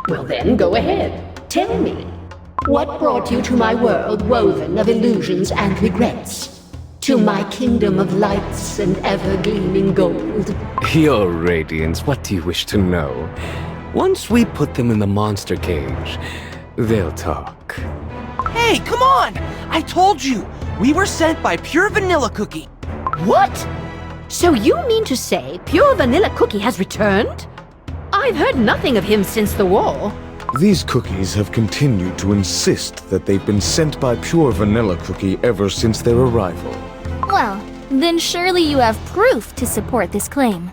Well then, go ahead. Tell me. What brought you to my world woven of illusions and regrets? To my kingdom of lights and ever-gleaming gold? Your Radiance, what do you wish to know? Once we put them in the monster cage, they'll talk. Hey, come on! I told you! We were sent by Pure Vanilla Cookie. What? So you mean to say Pure Vanilla Cookie has returned? I've heard nothing of him since the war. These cookies have continued to insist that they've been sent by Pure Vanilla Cookie ever since their arrival. Well, then surely you have proof to support this claim.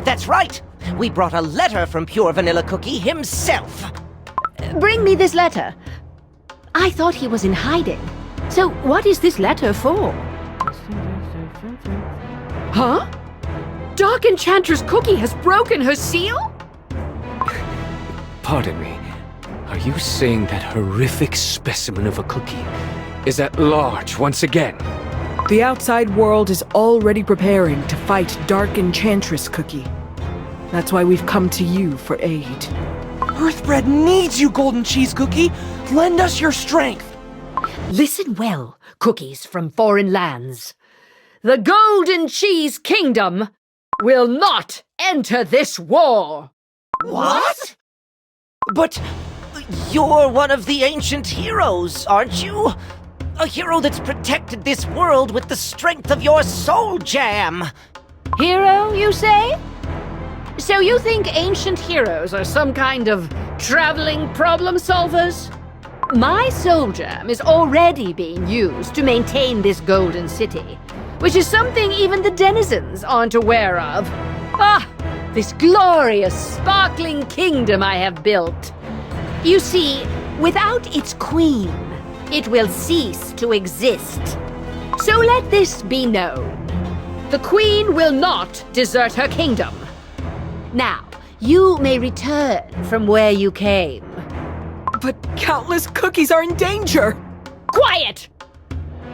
That's right! We brought a letter from Pure Vanilla Cookie himself. Bring me this letter. I thought he was in hiding. So what is this letter for? Huh? Dark Enchantress Cookie has broken her seal? Pardon me. Are you saying that horrific specimen of a cookie is at large once again? The outside world is already preparing to fight Dark Enchantress Cookie. That's why we've come to you for aid. Earthbread needs you, Golden Cheese Cookie! Lend us your strength! Listen well, cookies from foreign lands. The Golden Cheese Kingdom will not enter this war! What? But you're one of the ancient heroes, aren't you? A hero that's protected this world with the strength of your soul jam! Hero, you say? So you think ancient heroes are some kind of traveling problem solvers? My soul jam is already being used to maintain this golden city, which is something even the denizens aren't aware of. Ah, this glorious, sparkling kingdom I have built. You see, without its queen, it will cease to exist. So let this be known. The queen will not desert her kingdom. Now, you may return from where you came. But countless cookies are in danger! Quiet!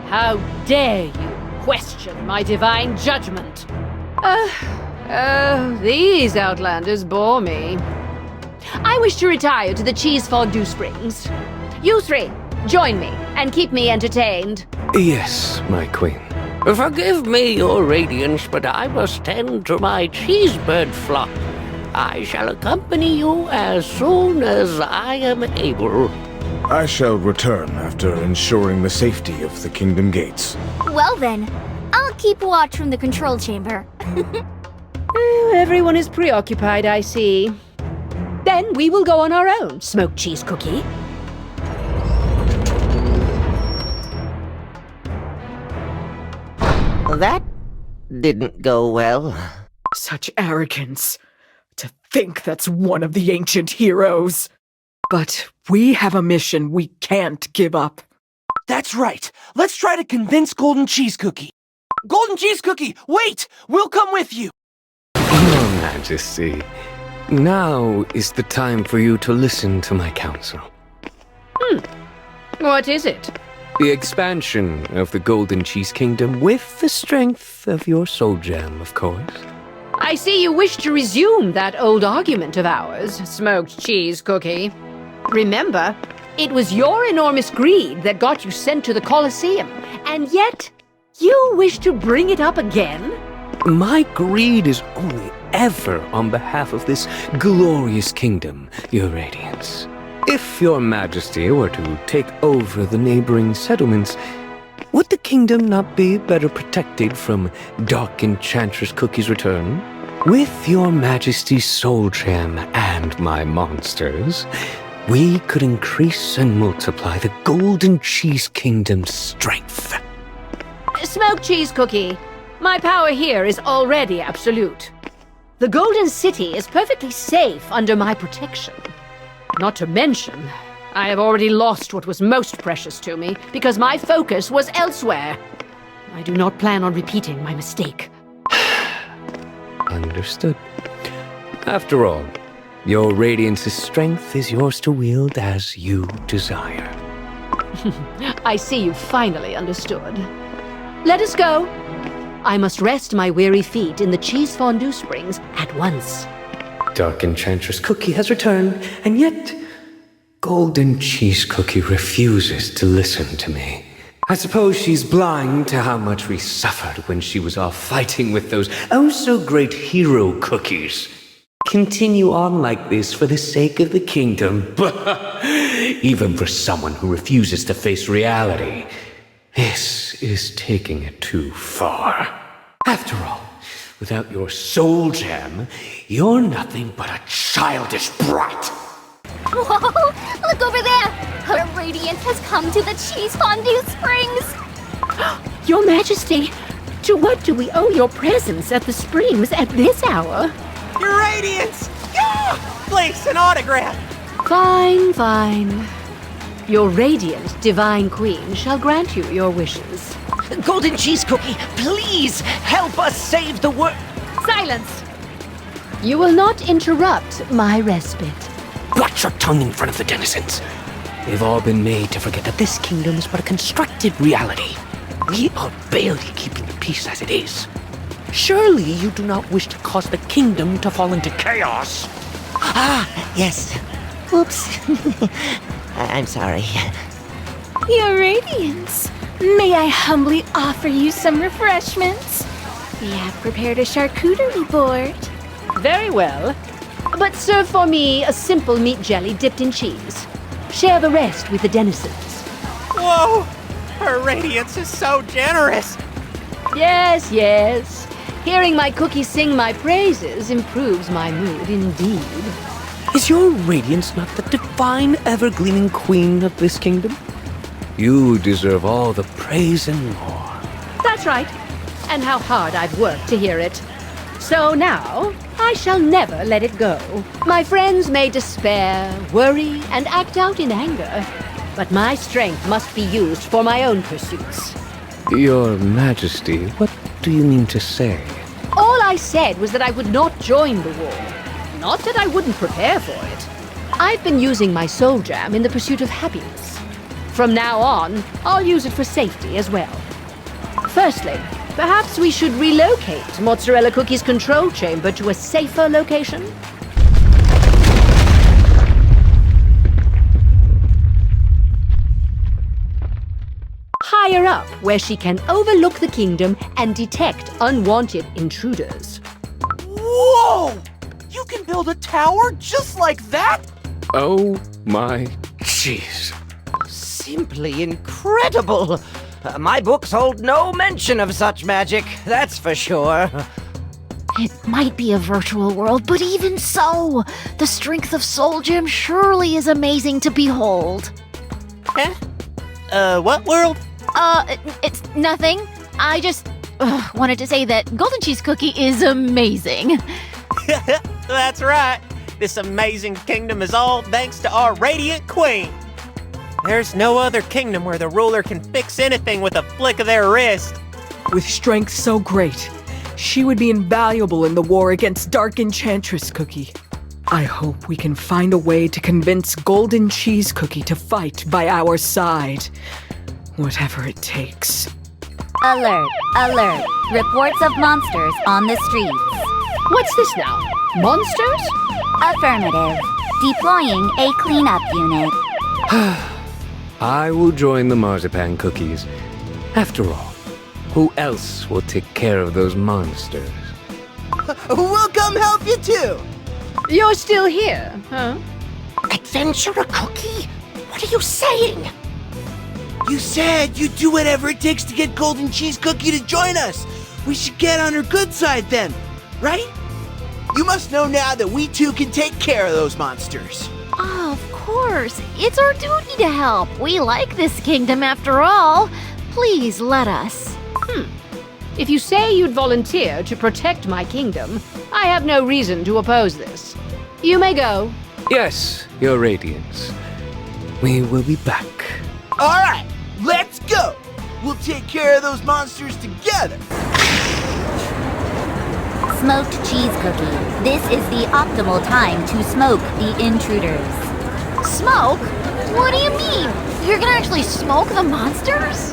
How dare you question my divine judgment? These outlanders bore me. I wish to retire to the Cheese Fondue Springs. You three, join me and keep me entertained. Yes, my queen. Forgive me, Your Radiance, but I must tend to my cheesebird flock. I shall accompany you as soon as I am able. I shall return after ensuring the safety of the kingdom gates. Well then, I'll keep watch from the control chamber. Everyone is preoccupied, I see. Then we will go on our own, Smoked Cheese Cookie. That didn't go well. Such arrogance. To think that's one of the ancient heroes. But we have a mission we can't give up. That's right. Let's try to convince Golden Cheese Cookie. Golden Cheese Cookie, wait! We'll come with you! Your Majesty, now is the time for you to listen to my counsel. What is it? The expansion of the Golden Cheese Kingdom with the strength of your soul jam, of course. I see you wish to resume that old argument of ours, Smoked Cheese Cookie. Remember, it was your enormous greed that got you sent to the Colosseum, and yet you wish to bring it up again? My greed is only ever on behalf of this glorious kingdom, Your Radiance. If Your Majesty were to take over the neighboring settlements, would the kingdom not be better protected from Dark Enchantress Cookie's return? With Your Majesty's soul jam and my monsters, we could increase and multiply the Golden Cheese Kingdom's strength. Smoked Cheese Cookie, my power here is already absolute. The Golden City is perfectly safe under my protection. Not to mention, I have already lost what was most precious to me because my focus was elsewhere. I do not plan on repeating my mistake. Understood. After all, Your Radiance's strength is yours to wield as you desire. I see you finally understood. Let us go. I must rest my weary feet in the Cheese Fondue Springs at once. Dark Enchantress Cookie has returned, and yet Golden Cheese Cookie refuses to listen to me. I suppose she's blind to how much we suffered when she was off fighting with those oh-so-great hero cookies. Continue on like this for the sake of the kingdom. Even for someone who refuses to face reality, this is taking it too far. After all, without your soul gem, you're nothing but a childish brat. Whoa! Look over there! Her radiance has come to the Cheese Fondue Springs! Your Majesty, to what do we owe your presence at the springs at this hour? Your radiance! Yeah! Please, an autograph! Fine, fine. Your radiant divine queen shall grant you your wishes. Golden Cheese Cookie, please help us save the world! Silence! You will not interrupt my respite. Watch your tongue in front of the denizens. They've all been made to forget that this kingdom is but a constructed reality. We are barely keeping the peace as it is. Surely you do not wish to cause the kingdom to fall into chaos. Ah, yes. Oops. I'm sorry. Your radiance! May I humbly offer you some refreshments? We have prepared a charcuterie board. Very well. But serve for me a simple meat jelly dipped in cheese. Share the rest with the denizens. Whoa! Her radiance is so generous! Yes, yes. Hearing my cookie sing my praises improves my mood indeed. Is your radiance not the divine, ever-gleaming queen of this kingdom? You deserve all the praise and more. That's right. And how hard I've worked to hear it. So now, I shall never let it go. My friends may despair, worry, and act out in anger. But my strength must be used for my own pursuits. Your Majesty, what do you mean to say? All I said was that I would not join the war. Not that I wouldn't prepare for it. I've been using my soul jam in the pursuit of happiness. From now on, I'll use it for safety as well. Firstly, perhaps we should relocate Mozzarella Cookie's control chamber to a safer location? Higher up, where she can overlook the kingdom and detect unwanted intruders. Whoa! You can build a tower just like that? Oh my jeez. Simply incredible! My books hold no mention of such magic, that's for sure. It might be a virtual world, but even so, the strength of Soul Gem surely is amazing to behold. What world? It's nothing. I just wanted to say that Golden Cheese Cookie is amazing. That's right. This amazing kingdom is all thanks to our radiant queen. There's no other kingdom where the ruler can fix anything with a flick of their wrist. With strength so great, she would be invaluable in the war against Dark Enchantress Cookie. I hope we can find a way to convince Golden Cheese Cookie to fight by our side. Whatever it takes. Alert! Alert! Reports of monsters on the streets. What's this now? Monsters? Affirmative. Deploying a cleanup unit. I will join the marzipan cookies. After all, who else will take care of those monsters? We'll come help you too! You're still here, huh? Adventurer Cookie? What are you saying? You said you'd do whatever it takes to get Golden Cheese Cookie to join us. We should get on her good side then, right? You must know now that we too can take care of those monsters. Of course, it's our duty to help. We like this kingdom after all. Please let us. If you say you'd volunteer to protect my kingdom, I have no reason to oppose this. You may go. Yes, Your Radiance. We will be back. All right, let's go. We'll take care of those monsters together. Smoked cheese cookie. This is the optimal time to smoke the intruders. Smoke? What do you mean? You're gonna actually smoke the monsters?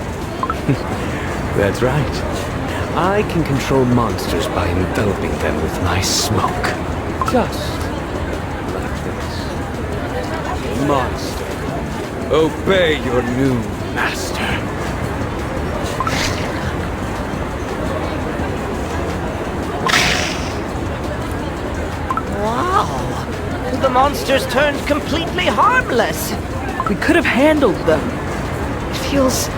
That's right. I can control monsters by enveloping them with my smoke. Just monster. Obey your new master. Wow! The monsters turned completely harmless. We could have handled them. It feels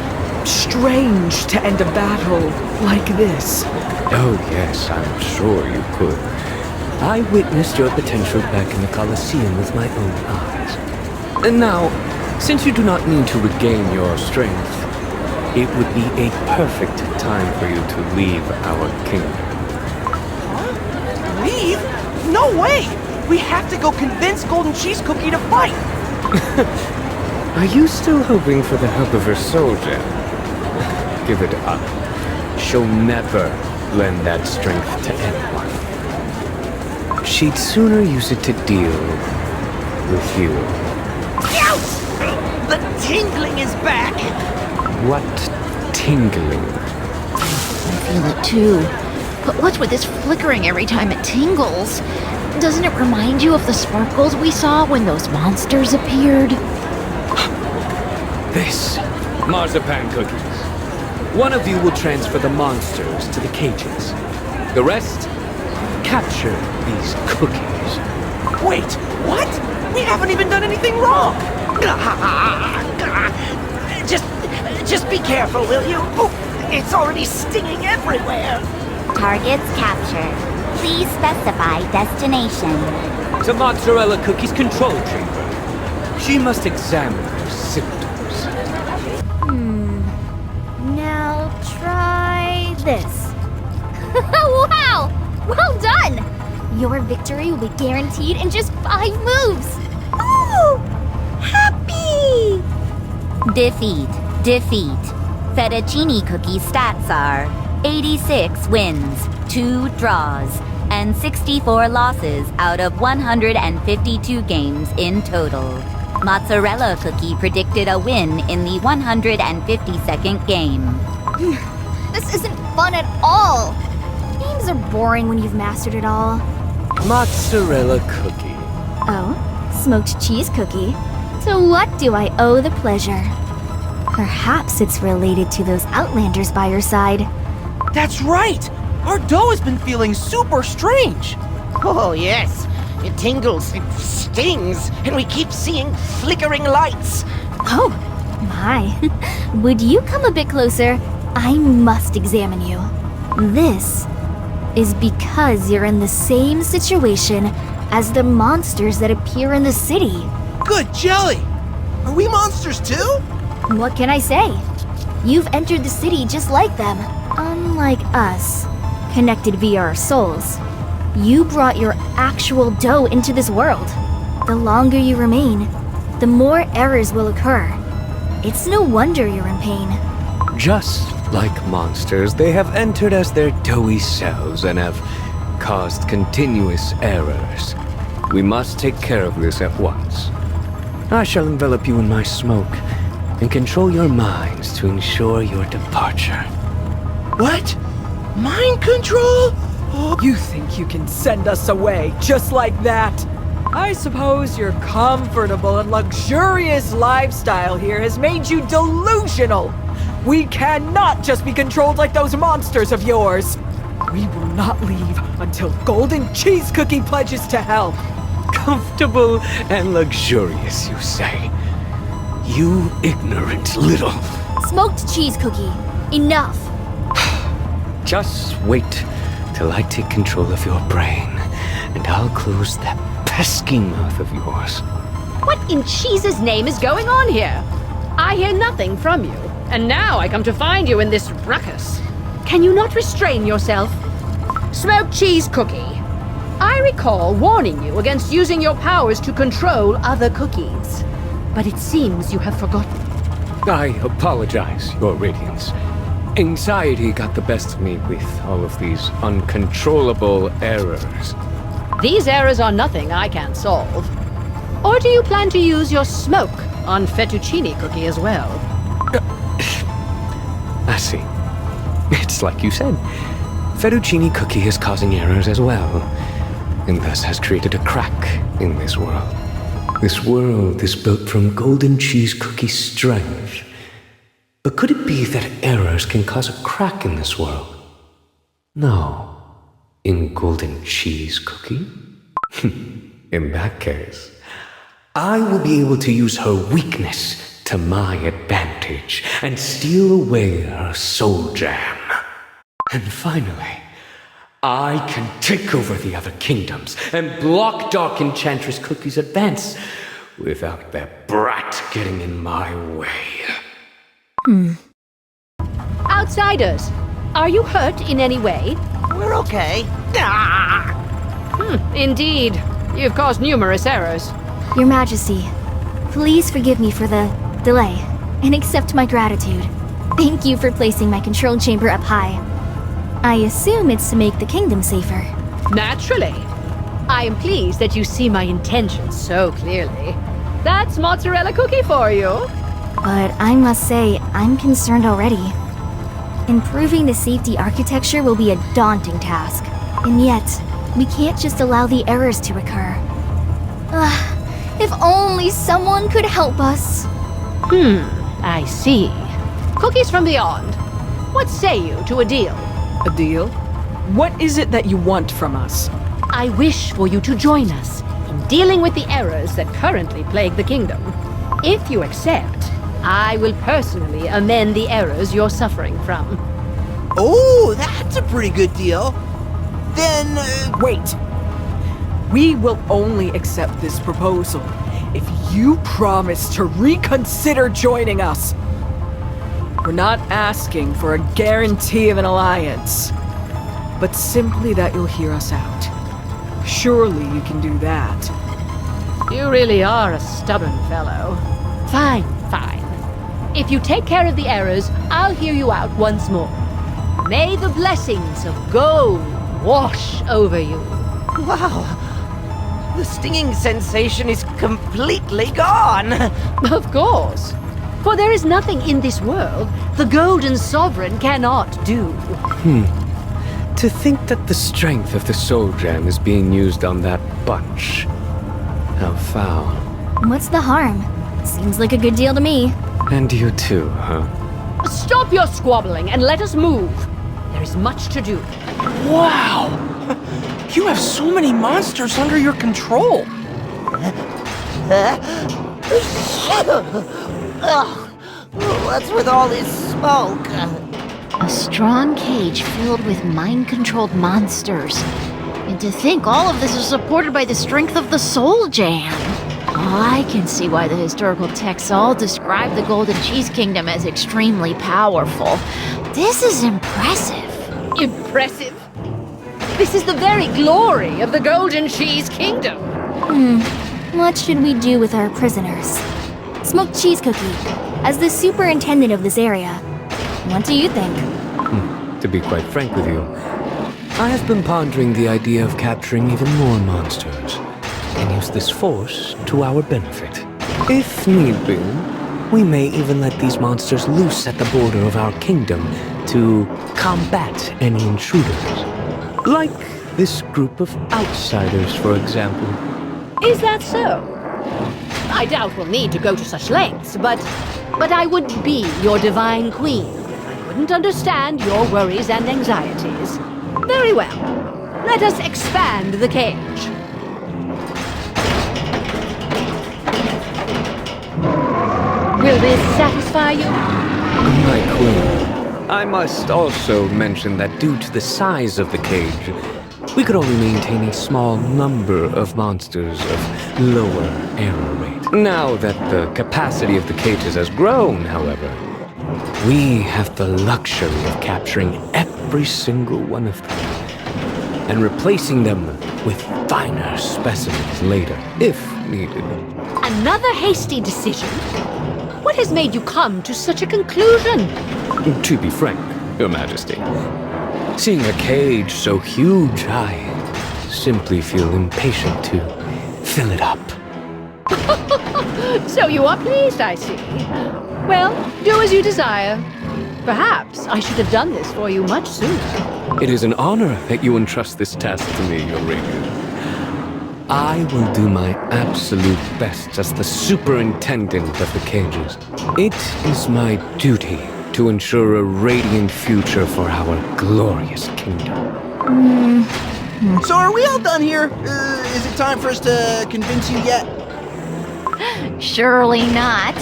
strange to end a battle like this. Oh yes, I'm sure you could. I witnessed your potential back in the Colosseum with my own eyes. And now, since you do not need to regain your strength, it would be a perfect time for you to leave our kingdom. Huh? Leave? No way! We have to go convince Golden Cheese Cookie to fight! Are you still hoping for the help of her soul gem? Give it up. She'll never lend that strength to anyone. She'd sooner use it to deal with you. Ouch! The tingling is back! What tingling? I feel it too. But what's with this flickering every time it tingles? Doesn't it remind you of the sparkles we saw when those monsters appeared? This. Marzipan cookies. One of you will transfer the monsters to the cages. The rest, capture these cookies. Wait, what? We haven't even done anything wrong! Just be careful, will you? Oh, it's already stinging everywhere. Targets captured. Please specify destination. To Mozzarella Cookie's control chamber. She must examine her symptoms. Now try this. Wow! Well done! Your victory will be guaranteed in just 5 moves. Ooh! Happy! Defeat. Fettuccine Cookie stats are 86 wins, 2 draws, and 64 losses out of 152 games in total. Mozzarella Cookie predicted a win in the 152nd game. This isn't fun at all. Games are boring when you've mastered it all. Mozzarella Cookie. Oh, smoked cheese cookie. To what do I owe the pleasure? Perhaps it's related to those Outlanders by your side. That's right! Our dough has been feeling super strange! Oh, yes. It tingles, it stings, and we keep seeing flickering lights. Oh, my. Would you come a bit closer? I must examine you. This is because you're in the same situation as the monsters that appear in the city. Good jelly! Are we monsters too? What can I say? You've entered the city just like them, unlike us, connected via our souls. You brought your actual dough into this world. The longer you remain, the more errors will occur. It's no wonder you're in pain. Just like monsters, they have entered as their doughy selves and have caused continuous errors. We must take care of this at once. I shall envelop you in my smoke and control your minds to ensure your departure. What? Mind control? You think you can send us away just like that? I suppose your comfortable and luxurious lifestyle here has made you delusional. We cannot just be controlled like those monsters of yours. We will not leave until Golden Cheese Cookie pledges to help. Comfortable and luxurious, you say? You ignorant little... Smoked cheese cookie. Enough. Just wait till I take control of your brain, and I'll close that pesky mouth of yours. What in cheese's name is going on here? I hear nothing from you, and now I come to find you in this ruckus. Can you not restrain yourself? Smoked cheese cookie. I recall warning you against using your powers to control other cookies. But it seems you have forgotten. I apologize, Your Radiance. Anxiety got the best of me with all of these uncontrollable errors. These errors are nothing I can't solve. Or do you plan to use your smoke on Fettuccine Cookie as well? I see. It's like you said. Fettuccine Cookie is causing errors as well, and thus has created a crack in this world. This world is built from golden cheese cookie strength. But could it be that errors can cause a crack in this world? No. In golden cheese cookie? In that case, I will be able to use her weakness to my advantage and steal away her soul gem. And finally, I can take over the other kingdoms and block Dark Enchantress Cookie's advance without that brat getting in my way. Outsiders, are you hurt in any way? We're okay. Indeed. You've caused numerous errors. Your Majesty, please forgive me for the delay and accept my gratitude. Thank you for placing my control chamber up high. I assume it's to make the kingdom safer. Naturally. I am pleased that you see my intentions so clearly. That's Mozzarella Cookie for you. But I must say, I'm concerned already. Improving the safety architecture will be a daunting task. And yet, we can't just allow the errors to occur. If only someone could help us. I see. Cookies from beyond. What say you to a deal? A deal? What is it that you want from us? I wish for you to join us in dealing with the errors that currently plague the kingdom. If you accept, I will personally amend the errors you're suffering from. Oh, that's a pretty good deal. Then, Wait! We will only accept this proposal if you promise to reconsider joining us. We're not asking for a guarantee of an alliance, but simply that you'll hear us out. Surely you can do that. You really are a stubborn fellow. Fine. If you take care of the errors, I'll hear you out once more. May the blessings of gold wash over you. Wow. The stinging sensation is completely gone. Of course. For there is nothing in this world the Golden Sovereign cannot do. To think that the strength of the soul gem is being used on that bunch. How foul. What's the harm? Seems like a good deal to me. And you too, huh? Stop your squabbling and let us move. There is much to do. wow! You have so many monsters under your control. What's with all this smoke? A strong cage filled with mind-controlled monsters. And to think all of this is supported by the strength of the soul jam. I can see why the historical texts all describe the Golden Cheese Kingdom as extremely powerful. This is impressive. Impressive? This is the very glory of the Golden Cheese Kingdom. What should we do with our prisoners? Smoked Cheese Cookie, as the superintendent of this area, what do you think? To be quite frank with you, I have been pondering the idea of capturing even more monsters and use this force to our benefit. If need be, we may even let these monsters loose at the border of our kingdom to combat any intruders. Like this group of outsiders, for example. Is that so? I doubt we'll need to go to such lengths, but I would be your divine queen. I wouldn't understand your worries and anxieties. Very well. Let us expand the cage. Will this satisfy you? My queen, I must also mention that due to the size of the cage, we could only maintain a small number of monsters of lower error rate. Now that the capacity of the cages has grown, however, we have the luxury of capturing every single one of them and replacing them with finer specimens later, if needed. Another hasty decision? What has made you come to such a conclusion? To be frank, Your Majesty, seeing a cage so huge, I simply feel impatient to fill it up. So you are pleased, I see. Well, do as you desire. Perhaps I should have done this for you much sooner. It is an honor that you entrust this task to me, Your Radiance. I will do my absolute best as the superintendent of the cages. It is my duty to ensure a radiant future for our glorious kingdom. So are we all done here? Is it time for us to convince you yet? Surely not.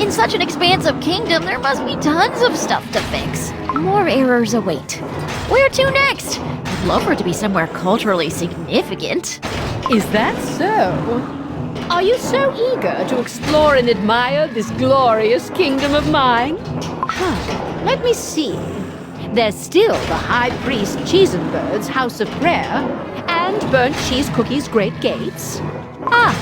In such an expansive kingdom, there must be tons of stuff to fix. More errors await. Where to next? I'd love for it to be somewhere culturally significant. Is that so? Are you so eager to explore and admire this glorious kingdom of mine? Let me see. There's still the High Priest Cheesenbird's House of Prayer, and Burnt Cheese Cookie's Great Gates.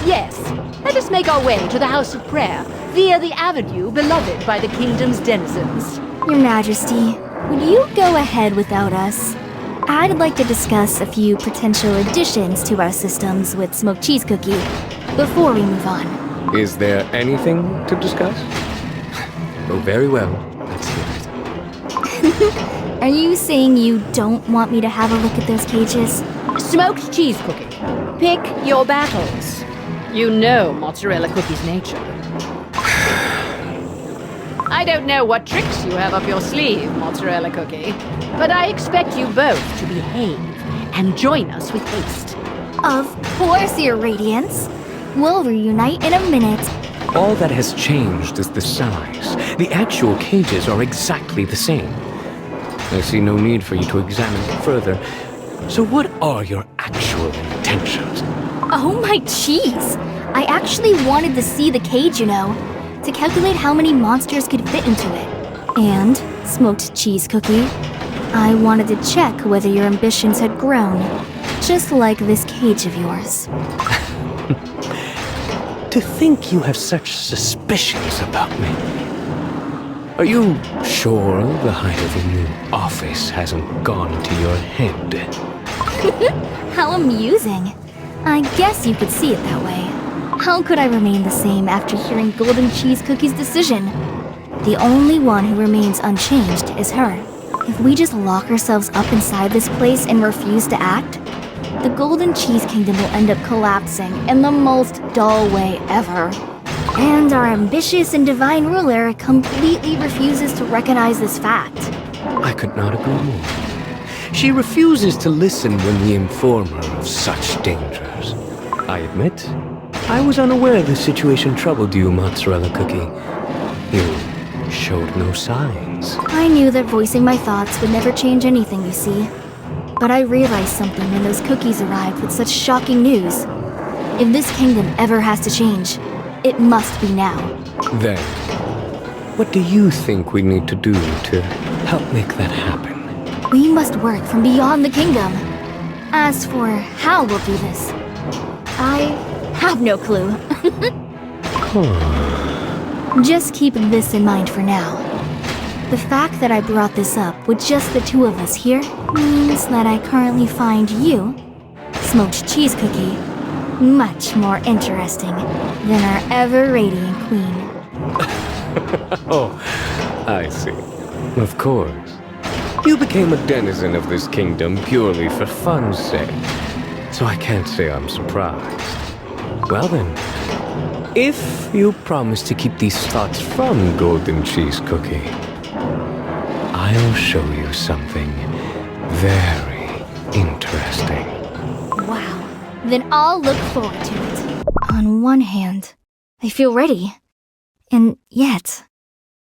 Yes. Let us make our way to the House of Prayer via the avenue beloved by the kingdom's denizens. Your Majesty, would you go ahead without us? I'd like to discuss a few potential additions to our systems with Smoked Cheese Cookie before we move on. Is there anything to discuss? Oh, very well. Let's hear it. Are you saying you don't want me to have a look at those cages? Smoked Cheese Cookie. Pick your battles. You know Mozzarella Cookie's nature. I don't know what tricks you have up your sleeve, Mozzarella Cookie, but I expect you both to behave and join us with haste. Of course, Your Radiance. We'll reunite in a minute. All that has changed is the size. The actual cages are exactly the same. I see no need for you to examine them further. So what are your actual intentions? Oh my cheese! I actually wanted to see the cage, you know, to calculate how many monsters could fit into it. And, Smoked Cheese Cookie, I wanted to check whether your ambitions had grown, just like this cage of yours. To think you have such suspicions about me. Are you sure the height of your new office hasn't gone to your head? How amusing. I guess you could see it that way. How could I remain the same after hearing Golden Cheese Cookie's decision? The only one who remains unchanged is her. If we just lock ourselves up inside this place and refuse to act, the Golden Cheese Kingdom will end up collapsing in the most dull way ever. And our ambitious and divine ruler completely refuses to recognize this fact. I could not agree more. She refuses to listen when we inform her of such dangers. I admit, I was unaware the situation troubled you, Mozzarella Cookie. You showed no signs. I knew that voicing my thoughts would never change anything, you see. But I realized something when those cookies arrived with such shocking news. If this kingdom ever has to change, it must be now. Then, what do you think we need to do to help make that happen? We must work from beyond the kingdom. As for how we'll do this, I have no clue. Just keep this in mind for now. The fact that I brought this up with just the two of us here means that I currently find you, Smoked Cheese Cookie, much more interesting than our ever-radiant queen. Oh, I see. Of course. You became a denizen of this kingdom purely for fun's sake, so I can't say I'm surprised. Well then, if you promise to keep these thoughts from Golden Cheese Cookie, I'll show you something very interesting. Wow. Then I'll look forward to it. On one hand, I feel ready. And yet,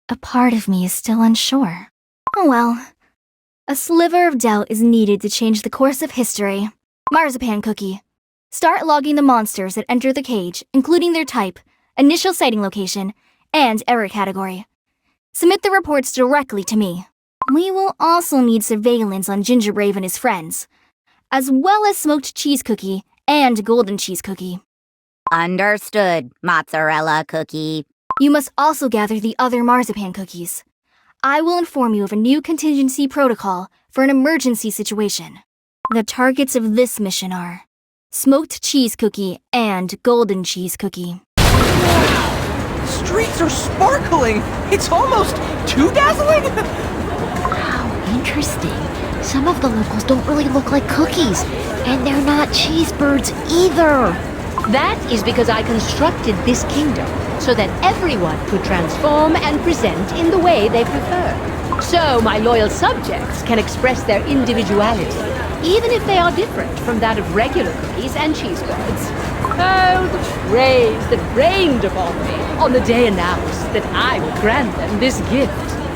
a part of me is still unsure. Oh well. A sliver of doubt is needed to change the course of history. Marzipan Cookie. Start logging the monsters that enter the cage, including their type, initial sighting location, and error category. Submit the reports directly to me. We will also need surveillance on Ginger Brave and his friends, as well as Smoked Cheese Cookie and Golden Cheese Cookie. Understood, Mozzarella Cookie. You must also gather the other marzipan cookies. I will inform you of a new contingency protocol for an emergency situation. The targets of this mission are Smoked Cheese Cookie and Golden Cheese Cookie. Wow! Streets are sparkling! It's almost too dazzling! How interesting. Some of the locals don't really look like cookies, and they're not cheese birds either. That is because I constructed this kingdom so that everyone could transform and present in the way they prefer. So my loyal subjects can express their individuality, even if they are different from that of regular cookies and cheesebirds. Oh, the praise that rained upon me on the day announced that I would grant them this gift.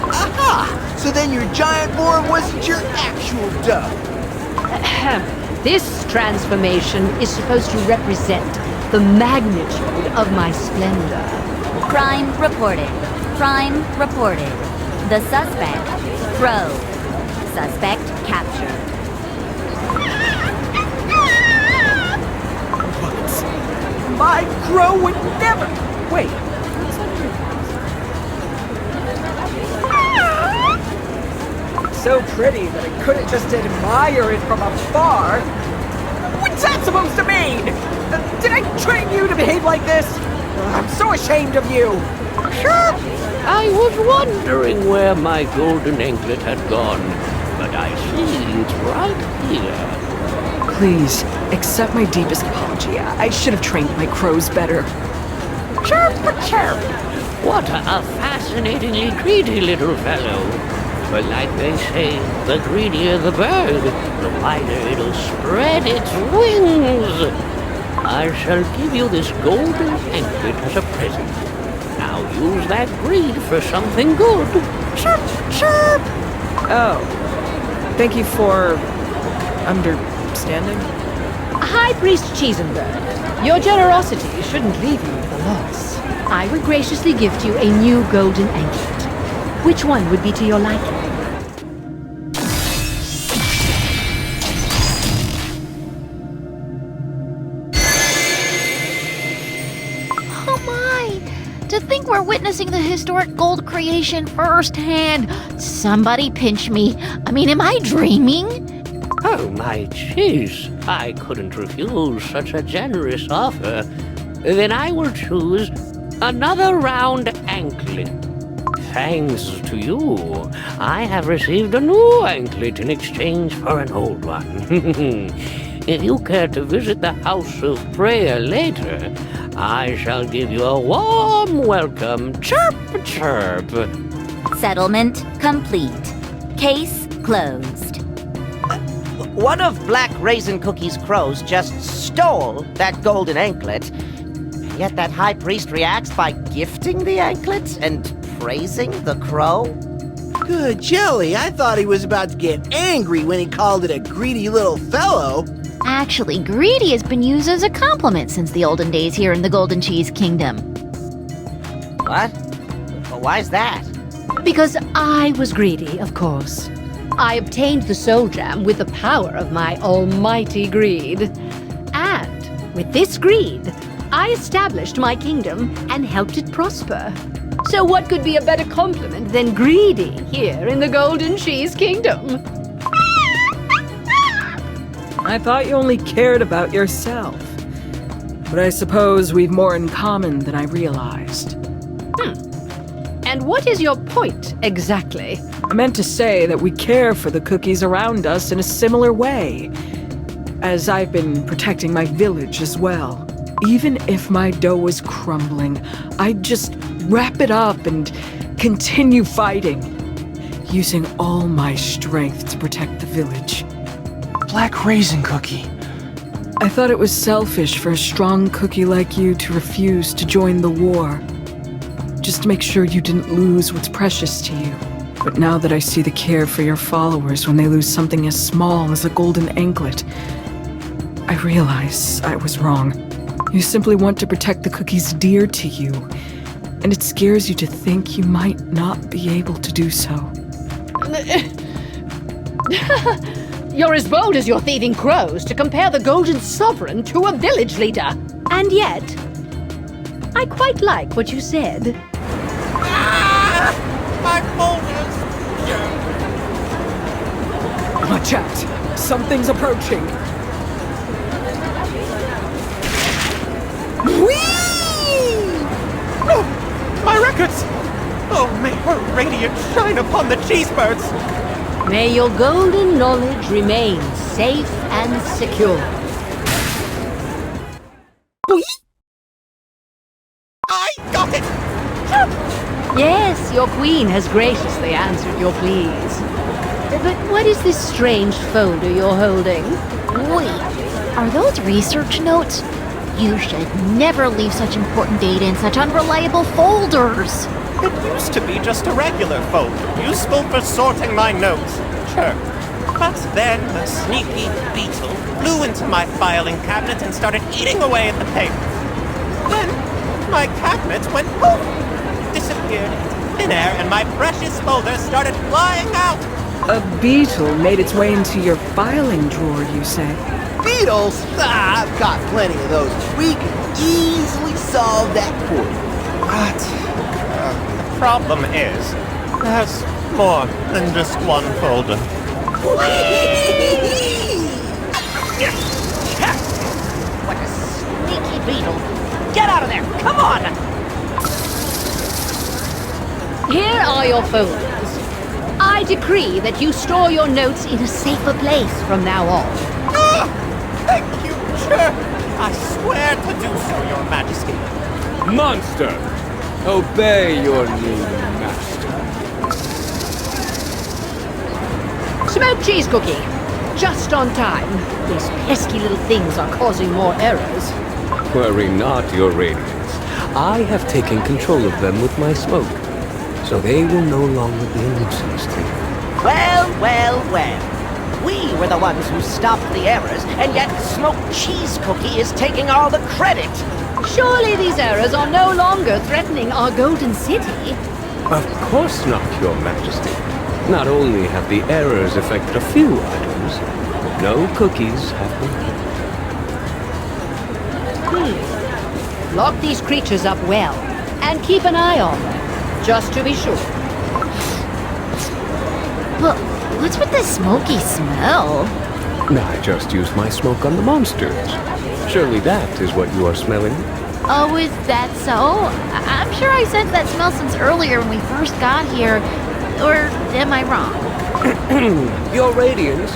Aha! So then your giant boar wasn't your actual dough. This transformation is supposed to represent the magnitude of my splendor. Crime reported. Crime reported. The suspect, Crow. Suspect captured. What? My crow would never... Wait. So pretty that I couldn't just admire it from afar. What's that supposed to mean? Did I train you to behave like this? I'm so ashamed of you. Sure. I was wondering where my golden anklet had gone, but I see it's right here. Please, accept my deepest apology. I should have trained my crows better. Chirp, chirp. What a fascinatingly greedy little fellow. But like they say, the greedier the bird, the wider it'll spread its wings. I shall give you this golden anklet as a present. Now use that greed for something good. Chirp, chirp. Oh, thank you for understanding. High Priest Cheesenberg, your generosity shouldn't leave you with a loss. I would graciously gift you a new golden anklet. Which one would be to your liking? To think we're witnessing the historic gold creation firsthand. Somebody pinch me. I mean, am I dreaming? Oh, my cheese. I couldn't refuse such a generous offer. Then I will choose another round anklet. Thanks to you, I have received a new anklet in exchange for an old one. If you care to visit the House of Prayer later, I shall give you a warm welcome. Chirp, chirp. Settlement complete. Case closed. One of Black Raisin Cookie's crows just stole that golden anklet. Yet that high priest reacts by gifting the anklet and praising the crow? Good jelly, I thought he was about to get angry when he called it a greedy little fellow. Actually, greedy has been used as a compliment since the olden days here in the Golden Cheese Kingdom. What? Why's that? Because I was greedy, of course. I obtained the soul gem with the power of my almighty greed. And with this greed, I established my kingdom and helped it prosper. So what could be a better compliment than greedy here in the Golden Cheese Kingdom? I thought you only cared about yourself. But I suppose we've more in common than I realized. And what is your point, exactly? I meant to say that we care for the cookies around us in a similar way, as I've been protecting my village as well. Even if my dough is crumbling, I'd just wrap it up and continue fighting, using all my strength to protect the village. Black Raisin Cookie. I thought it was selfish for a strong cookie like you to refuse to join the war, just to make sure you didn't lose what's precious to you. But now that I see the care for your followers when they lose something as small as a golden anklet, I realize I was wrong. You simply want to protect the cookies dear to you, and it scares you to think you might not be able to do so. You're as bold as your thieving crows to compare the Golden Sovereign to a village leader. And yet, I quite like what you said. My boulders! Watch out! Something's approaching! Whee! Oh, my records! Oh, may her radiance shine upon the cheesebirds! May your golden knowledge remain safe and secure. I got it! Yes, your queen has graciously answered your pleas. But what is this strange folder you're holding? Wait, are those research notes? You should never leave such important data in such unreliable folders. It used to be just a regular folder, useful for sorting my notes. Sure. But then the sneaky beetle flew into my filing cabinet and started eating away at the paper. Then my cabinet went poof, disappeared into thin air, and my precious folder started flying out. A beetle made its way into your filing drawer, you say? Beetles? Ah, I've got plenty of those. We can easily solve that for you. But the problem is, there's more than just one folder. What a sneaky beetle! Get out of there! Come on! Here are your folders. I decree that you store your notes in a safer place from now on. Ah, thank you, sure. I swear to do so, Your Majesty. Monster! Obey your new master. Smoked cheese cookie. Just on time. These pesky little things are causing more errors. Worry not, Your Radiance. I have taken control of them with my smoke, so they will no longer be a nuisance to you. Well, well, well. We were the ones who stopped the errors, and yet Smoked Cheese Cookie is taking all the credit. Surely these errors are no longer threatening our golden city. Of course not, Your Majesty. Not only have the errors affected a few items, but no cookies have been eaten. Lock these creatures up well, and keep an eye on them, just to be sure. But what's with the smoky smell? I just used my smoke on the monsters. Surely that is what you are smelling. Oh, is that so? I'm sure I sensed that smell since earlier when we first got here. Or am I wrong? Your Radiance,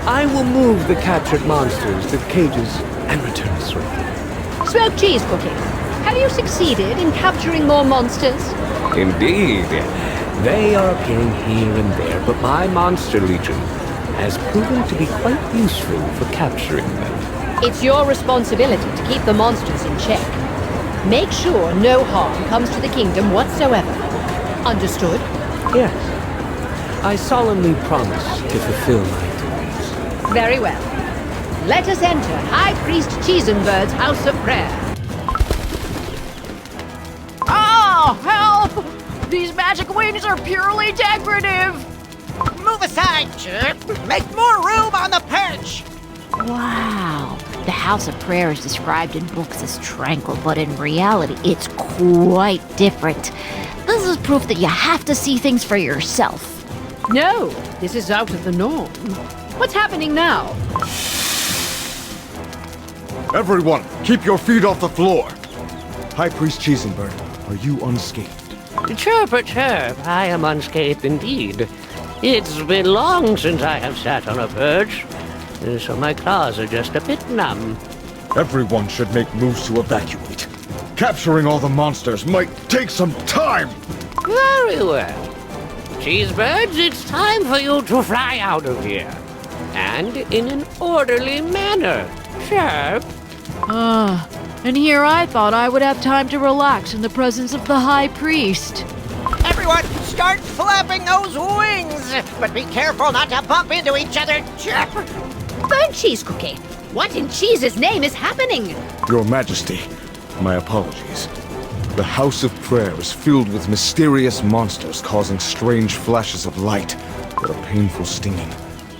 I will move the captured monsters to the cages and return swiftly. Smoked cheese cookie. Have you succeeded in capturing more monsters? Indeed. They are appearing here and there, but my monster legion has proven to be quite useful for capturing them. It's your responsibility to keep the monsters in check. Make sure no harm comes to the kingdom whatsoever. Understood? Yes. I solemnly promise to fulfill my duties. Very well. Let us enter High Priest Cheesenbird's house of prayer. Oh, help! These magic wings are purely decorative! Move aside, Chirp. Make more room on the perch. Wow. The House of Prayer is described in books as tranquil, but in reality, it's quite different. This is proof that you have to see things for yourself. No, this is out of the norm. What's happening now? Everyone, keep your feet off the floor. High Priest Cheesenbird, are you unscathed? Chirp, I am unscathed indeed. It's been long since I have sat on a perch, so my claws are just a bit numb. Everyone should make moves to evacuate. Capturing all the monsters might take some time! Very well. Cheesebirds, it's time for you to fly out of here. And in an orderly manner. Chirp. And here I thought I would have time to relax in the presence of the High Priest. Everyone, start flapping those wings. But be careful not to bump into each other, Chirp. Burnt cheese cookie. What in cheese's name is happening? Your Majesty, my apologies. The House of Prayer is filled with mysterious monsters causing strange flashes of light that are painful stinging.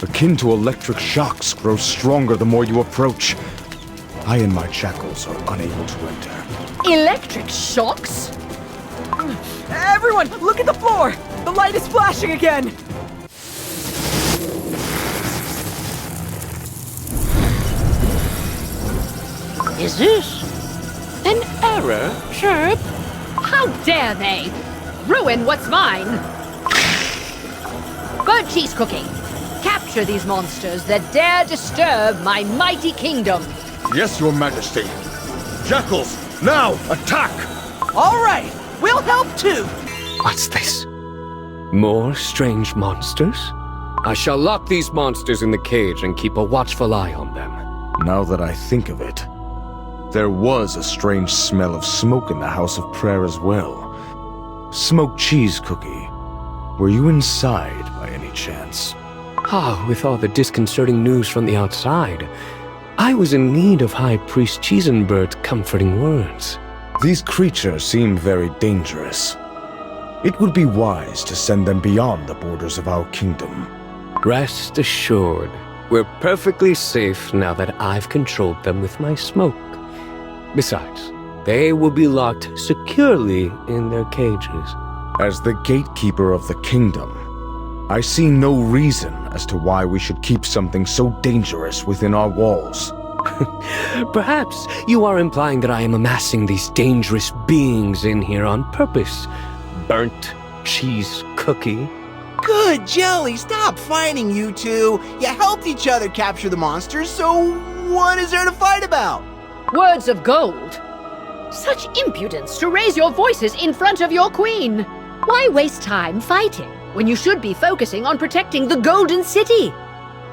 Akin to electric shocks grow stronger the more you approach. I and my jackals are unable to enter. Electric shocks? Everyone, look at the floor! The light is flashing again! Is this an error, Chirp? How dare they! Ruin what's mine! Bird cheese cookie! Capture these monsters that dare disturb my mighty kingdom! Yes, Your Majesty. Jackals, now attack! All right, we'll help too. What's this? More strange monsters? I shall lock these monsters in the cage and keep a watchful eye on them. Now that I think of it, there was a strange smell of smoke in the House of Prayer as well. Smoked cheese cookie. Were you inside by any chance? Ah, with all the disconcerting news from the outside, I was in need of High Priest Cheesenbert's comforting words. These creatures seem very dangerous. It would be wise to send them beyond the borders of our kingdom. Rest assured, we're perfectly safe now that I've controlled them with my smoke. Besides, they will be locked securely in their cages. As the gatekeeper of the kingdom, I see no reason as to why we should keep something so dangerous within our walls. Perhaps you are implying that I am amassing these dangerous beings in here on purpose. Burnt cheese cookie. Good, Jelly, stop fighting, you two. You helped each other capture the monsters, so what is there to fight about? Words of gold! Such impudence to raise your voices in front of your queen! Why waste time fighting when you should be focusing on protecting the Golden City?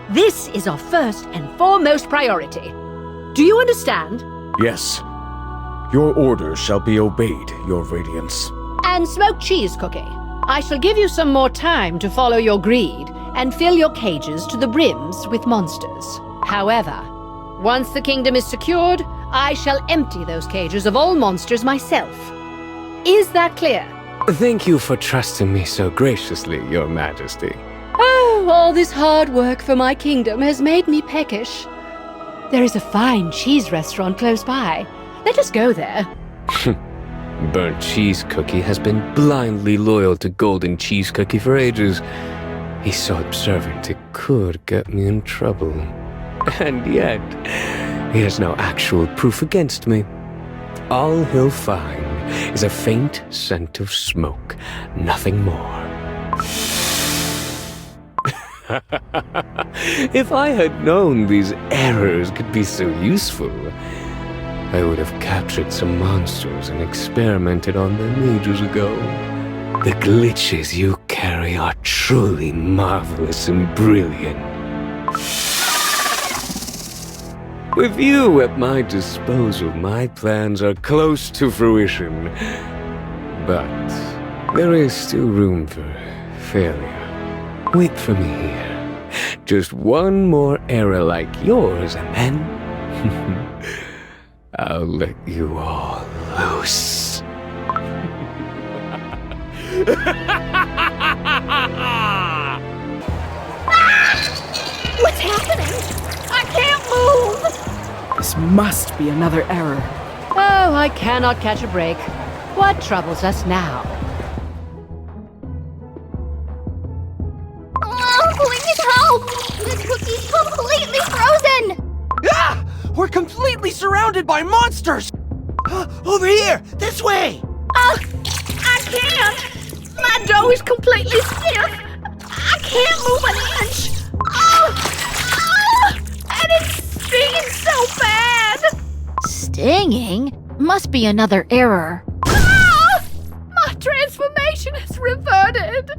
This is our first and foremost priority. Do you understand? Yes. Your orders shall be obeyed, Your Radiance. And smoked cheese cookie. I shall give you some more time to follow your greed and fill your cages to the brims with monsters. However, once the kingdom is secured, I shall empty those cages of all monsters myself. Is that clear? Thank you for trusting me so graciously, Your Majesty. Oh, all this hard work for my kingdom has made me peckish. There is a fine cheese restaurant close by. Let us go there. Burnt cheese cookie has been blindly loyal to golden cheese cookie for ages. He's so observant it could get me in trouble. And yet, he has no actual proof against me. All he'll find is a faint scent of smoke, nothing more. If I had known these errors could be so useful, I would have captured some monsters and experimented on them ages ago. The glitches you carry are truly marvelous and brilliant. With you at my disposal, my plans are close to fruition. But there is still room for failure. Wait for me here. Just one more error like yours, and then I'll let you all loose. What's happening? I can't move! This must be another error. Oh, I cannot catch a break. What troubles us now? Oh, please help! The cookie's completely frozen! Ah! We're completely surrounded by monsters! Over here! This way! I can't! My dough is completely stiff! I can't move an inch! And it's stinging so bad! Stinging? Must be another error. My transformation has reverted!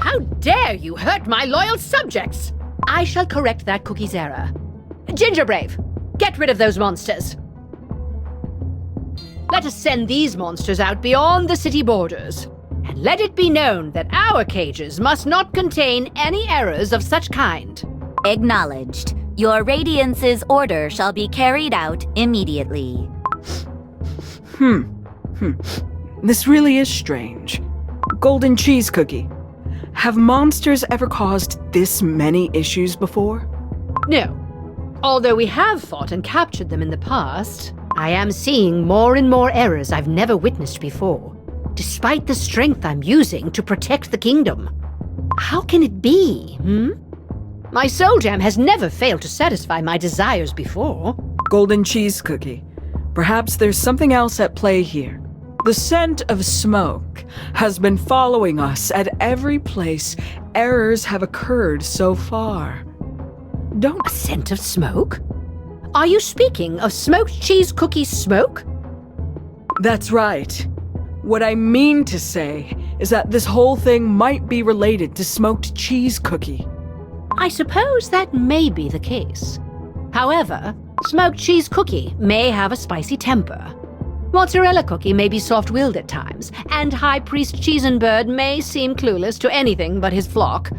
How dare you hurt my loyal subjects! I shall correct that cookie's error. Gingerbrave, get rid of those monsters. Let us send these monsters out beyond the city borders. And let it be known that our cages must not contain any errors of such kind. Acknowledged. Your Radiance's order shall be carried out immediately. This really is strange. Golden cheese cookie. Have monsters ever caused this many issues before? No. Although we have fought and captured them in the past, I am seeing more and more errors I've never witnessed before, despite the strength I'm using to protect the kingdom. How can it be, My soul gem has never failed to satisfy my desires before. Golden cheese cookie. Perhaps there's something else at play here. The scent of smoke has been following us at every place errors have occurred so far. Don't... A scent of smoke? Are you speaking of smoked cheese cookie smoke? That's right. What I mean to say is that this whole thing might be related to smoked cheese cookie. I suppose that may be the case. However, smoked cheese cookie may have a spicy temper. Mozzarella cookie may be soft-willed at times, and High Priest Cheesenbird may seem clueless to anything but his flock.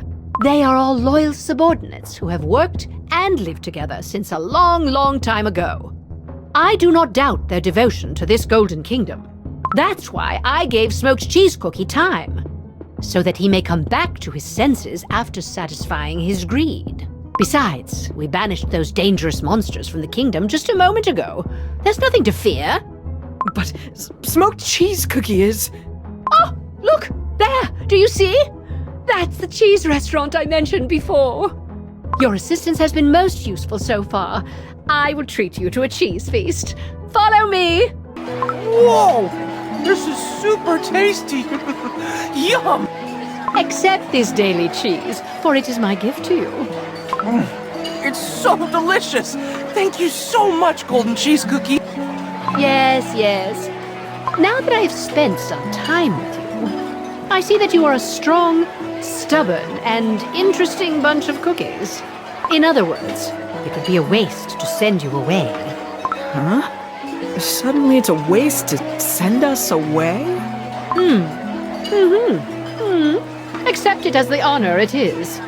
They are all loyal subordinates who have worked and lived together since a long, long time ago. I do not doubt their devotion to this Golden Kingdom. That's why I gave Smoked Cheese Cookie time, so that he may come back to his senses after satisfying his greed. Besides, we banished those dangerous monsters from the kingdom just a moment ago. There's nothing to fear. But smoked cheese cookie is... Oh, look! There! Do you see? That's the cheese restaurant I mentioned before. Your assistance has been most useful so far. I will treat you to a cheese feast. Follow me! Whoa! This is super tasty! Yum! Accept this daily cheese, for it is my gift to you. It's so delicious! Thank you so much, Golden Cheese Cookie! Yes, yes. Now that I have spent some time with you, I see that you are a strong, stubborn, and interesting bunch of cookies. In other words, it would be a waste to send you away. Huh? Suddenly it's a waste to send us away? Accept it as the honor it is.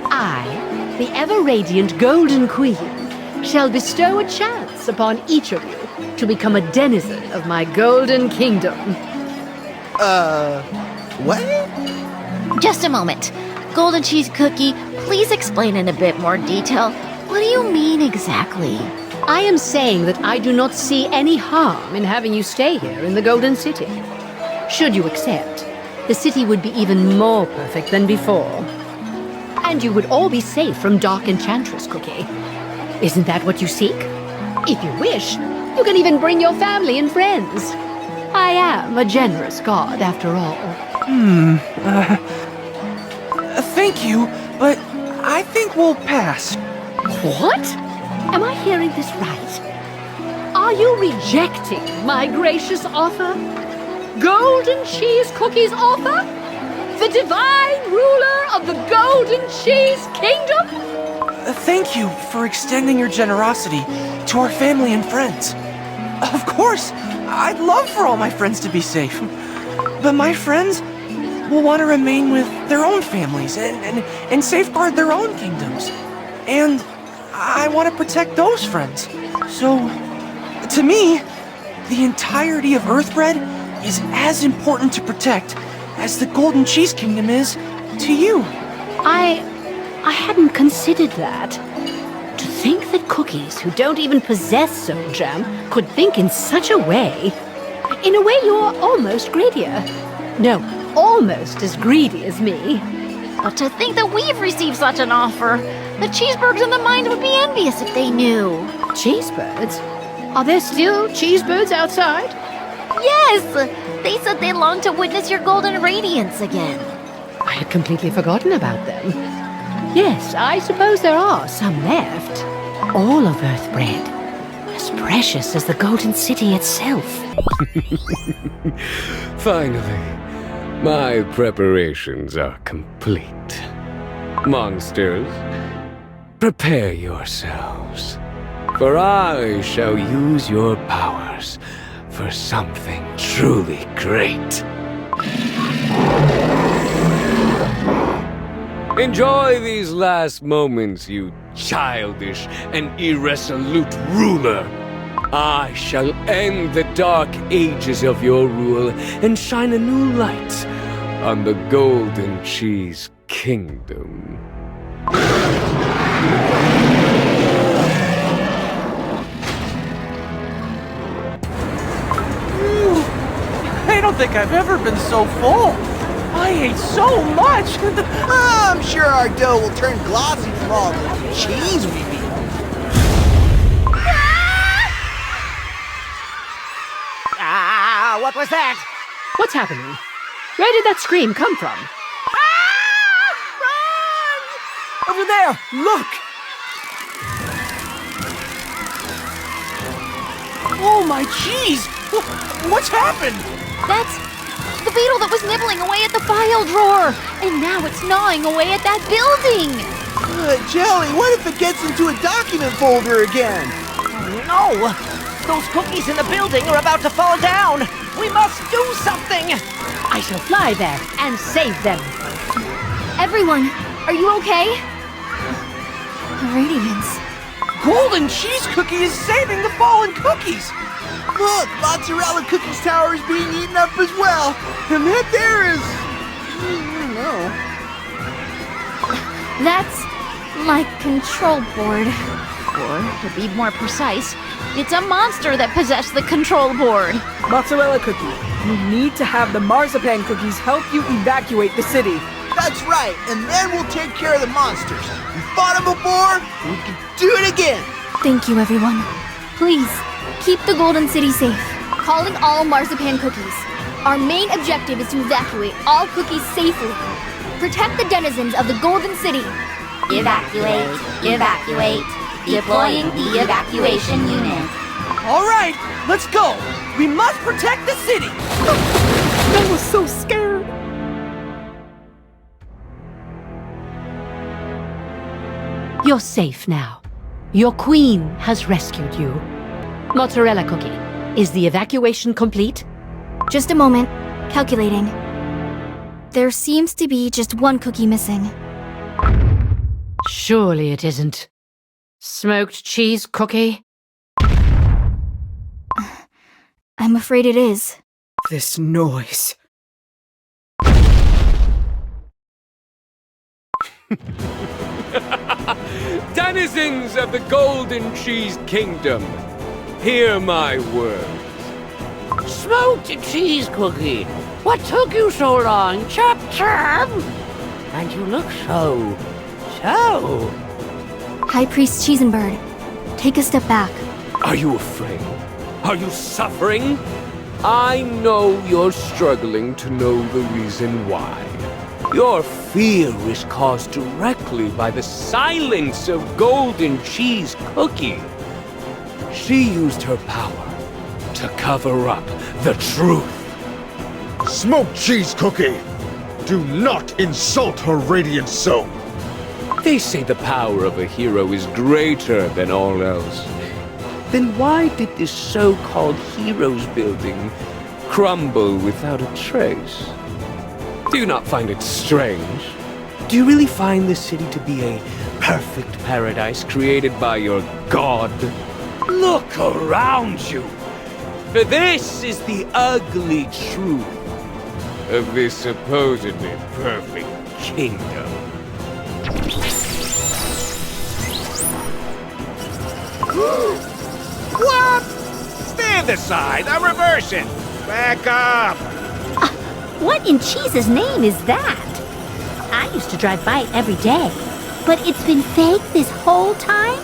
I, the ever-radiant Golden Queen, shall bestow a chance upon each of you to become a denizen of my Golden Kingdom. What? Just a moment. Golden Cheese Cookie, please explain in a bit more detail. What do you mean exactly? I am saying that I do not see any harm in having you stay here in the Golden City. Should you accept, the city would be even more perfect than before. And you would all be safe from Dark Enchantress Cookie. Isn't that what you seek? If you wish, you can even bring your family and friends. I am a generous god, after all. Thank you, but I think we'll pass. What? Am I hearing this right? Are you rejecting my gracious offer? Golden Cheese Cookie's offer? The divine ruler of the Golden Cheese Kingdom? Thank you for extending your generosity to our family and friends. Of course, I'd love for all my friends to be safe. But my friends will want to remain with their own families and safeguard their own kingdoms. And I want to protect those friends. So, to me, the entirety of Earthbread is as important to protect as the Golden Cheese Kingdom is to you. I hadn't considered that. To think that cookies who don't even possess soul jam could think in such a way. In a way, you're almost greedier. No, almost as greedy as me. But to think that we've received such an offer, the cheeseburgers in the mine would be envious if they knew. Cheesebirds? Are there still cheesebirds outside? Yes! They said they longed to witness your golden radiance again. I had completely forgotten about them. Yes, I suppose there are some left. All of Earthbread. As precious as the Golden City itself. Finally, my preparations are complete. Monsters, prepare yourselves, for I shall use your powers for something truly great. Enjoy these last moments, you childish and irresolute ruler. I shall end the dark ages of your rule and shine a new light on the Golden Cheese Kingdom. I don't think I've ever been so full. I ate so much. I'm sure our dough will turn glossy from all the cheese we've eaten. Wow, what was that? What's happening? Where did that scream come from? Over there! Look! Oh my jeez! What's happened? That's the beetle that was nibbling away at the file drawer. And now it's gnawing away at that building. Jelly, what if it gets into a document folder again? No! Those cookies in the building are about to fall down! We must do something! I shall fly there and save them. Everyone, are you okay? Radiance. Golden cheese cookie is saving the fallen cookies! Look, Mozzarella Cookie's tower is being eaten up as well. And that there is... I don't know. That's my control board. Or, to be more precise, it's a monster that possessed the control board. Mozzarella Cookie, you need to have the marzipan cookies help you evacuate the city. That's right, and then we'll take care of the monsters. We fought them before, we can do it again. Thank you, everyone. Please, keep the Golden City safe. Calling all marzipan cookies. Our main objective is to evacuate all cookies safely. Protect the denizens of the Golden City. Evacuate, evacuate. Deploying the evacuation unit. All right, let's go. We must protect the city. I was so scared. You're safe now. Your queen has rescued you. Mozzarella Cookie, is the evacuation complete? Just a moment. Calculating. There seems to be just one cookie missing. Surely it isn't. Smoked cheese cookie? I'm afraid it is. This noise. Denizens of the Golden Cheese Kingdom, hear my words. Smoked cheese cookie. What took you so long? Chop chop. And you look so. High Priest Cheesenbird, take a step back. Are you afraid? Are you suffering? I know you're struggling to know the reason why. Your fear is caused directly by the silence of Golden Cheese Cookie. She used her power to cover up the truth. Smoked cheese cookie! Do not insult her radiance so! They say the power of a hero is greater than all else. Then why did this so-called heroes building crumble without a trace? Do you not find it strange? Do you really find the city to be a perfect paradise created by your god? Look around you! For this is the ugly truth of this supposedly perfect kingdom. What? Stand aside, I'm reversing. Back up. What in cheese's name is that? I used to drive by it every day. But it's been fake this whole time?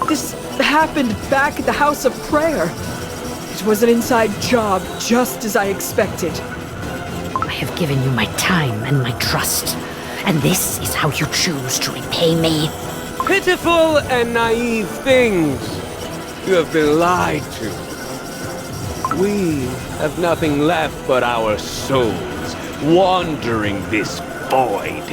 This happened back at the House of Prayer. It was an inside job, just as I expected. I have given you my time and my trust. And this is how you choose to repay me. Pitiful and naive things. You have been lied to. We have nothing left but our souls, wandering this void.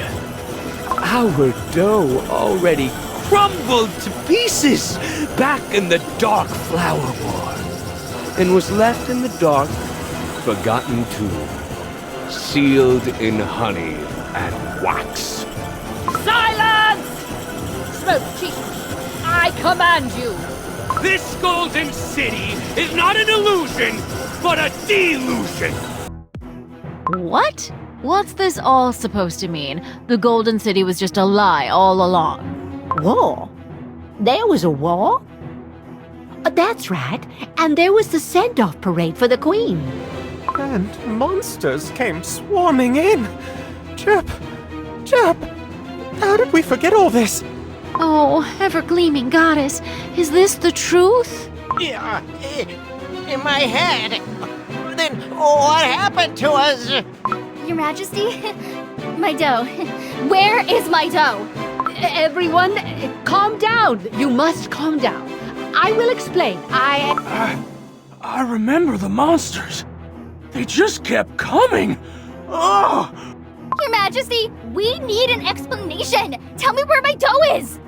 Our dough already crumbled to pieces back in the Dark Flower War, and was left in the dark, forgotten too, sealed in honey and wax. Silence! Smoked cheese, I command you. This golden city is not an illusion, but a delusion! What? What's this all supposed to mean? The Golden City was just a lie all along. War? There was a war? That's right. And there was the send-off parade for the Queen. And monsters came swarming in. Chirp, how did we forget all this? Oh, ever-gleaming goddess, is this the truth? Yeah, in my head. Then what happened to us? Your Majesty? My dough. Where is my dough? Everyone, calm down. You must calm down. I will explain. I remember the monsters. They just kept coming. Oh! Your Majesty, we need an explanation. Tell me where my dough is.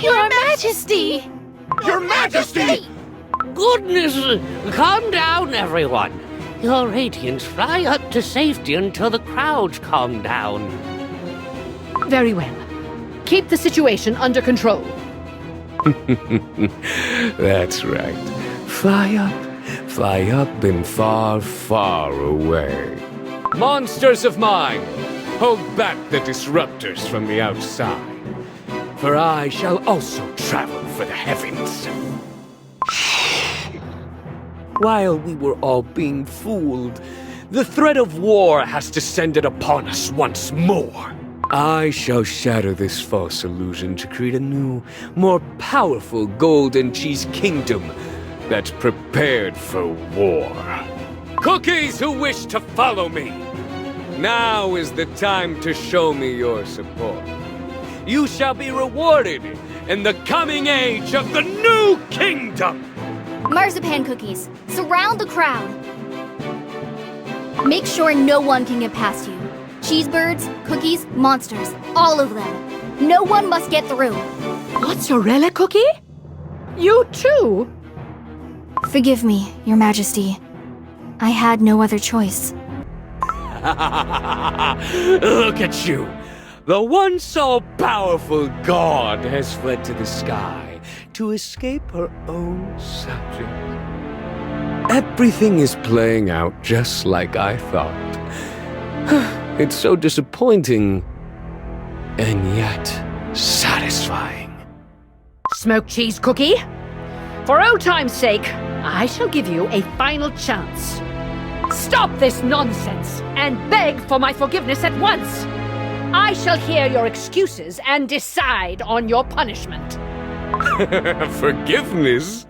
Your Majesty! Your Majesty! Goodness! Calm down, everyone. Your Radiants, fly up to safety until the crowds calm down. Very well. Keep the situation under control. That's right. Fly up and far, far away. Monsters of mine, hold back the disruptors from the outside, for I shall also travel for the heavens. While we were all being fooled, the threat of war has descended upon us once more. I shall shatter this false illusion to create a new, more powerful golden cheese kingdom that's prepared for war. Cookies who wish to follow me, now is the time to show me your support. You shall be rewarded in the coming age of the new kingdom! Marzipan cookies, surround the crowd. Make sure no one can get past you. Cheesebirds, cookies, monsters, all of them. No one must get through. Mozzarella cookie? You too? Forgive me, Your Majesty. I had no other choice. Look at you! The once all-powerful god has fled to the sky to escape her own subject. Everything is playing out just like I thought. It's so disappointing, and yet satisfying. Smoked cheese cookie? For old time's sake, I shall give you a final chance. Stop this nonsense and beg for my forgiveness at once. I shall hear your excuses and decide on your punishment. Forgiveness?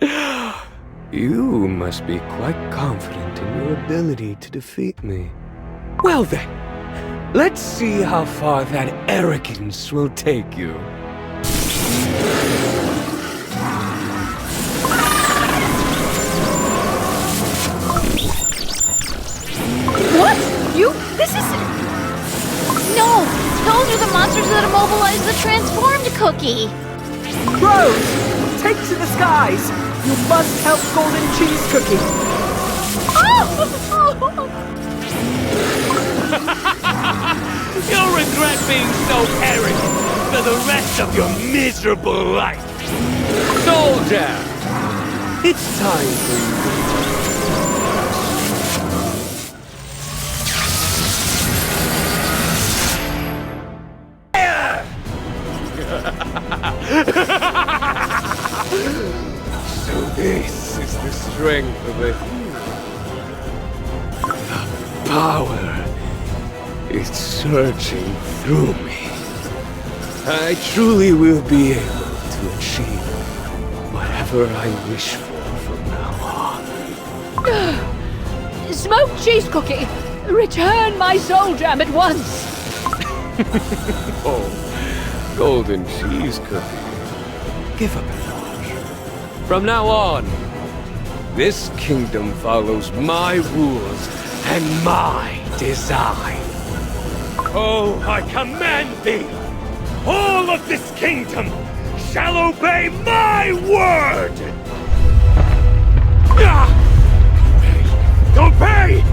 You must be quite confident in your ability to defeat me. Well then, let's see how far that arrogance will take you. What? This is... No! Those are the monsters that immobilized the transformed cookie! Crows, take to the skies! You must help Golden Cheese Cookie! You'll regret being so arrogant for the rest of your miserable life! Soldier! It's time for you. So this is the strength of a hero. The power is surging through me. I truly will be able to achieve whatever I wish for from now on. Smoked cheese cookie! Return my soul gem at once! Oh, golden cheese cookie. Give up a notch. From now on, this kingdom follows my rules and my design. Oh, I command thee! All of this kingdom shall obey my word! Obey!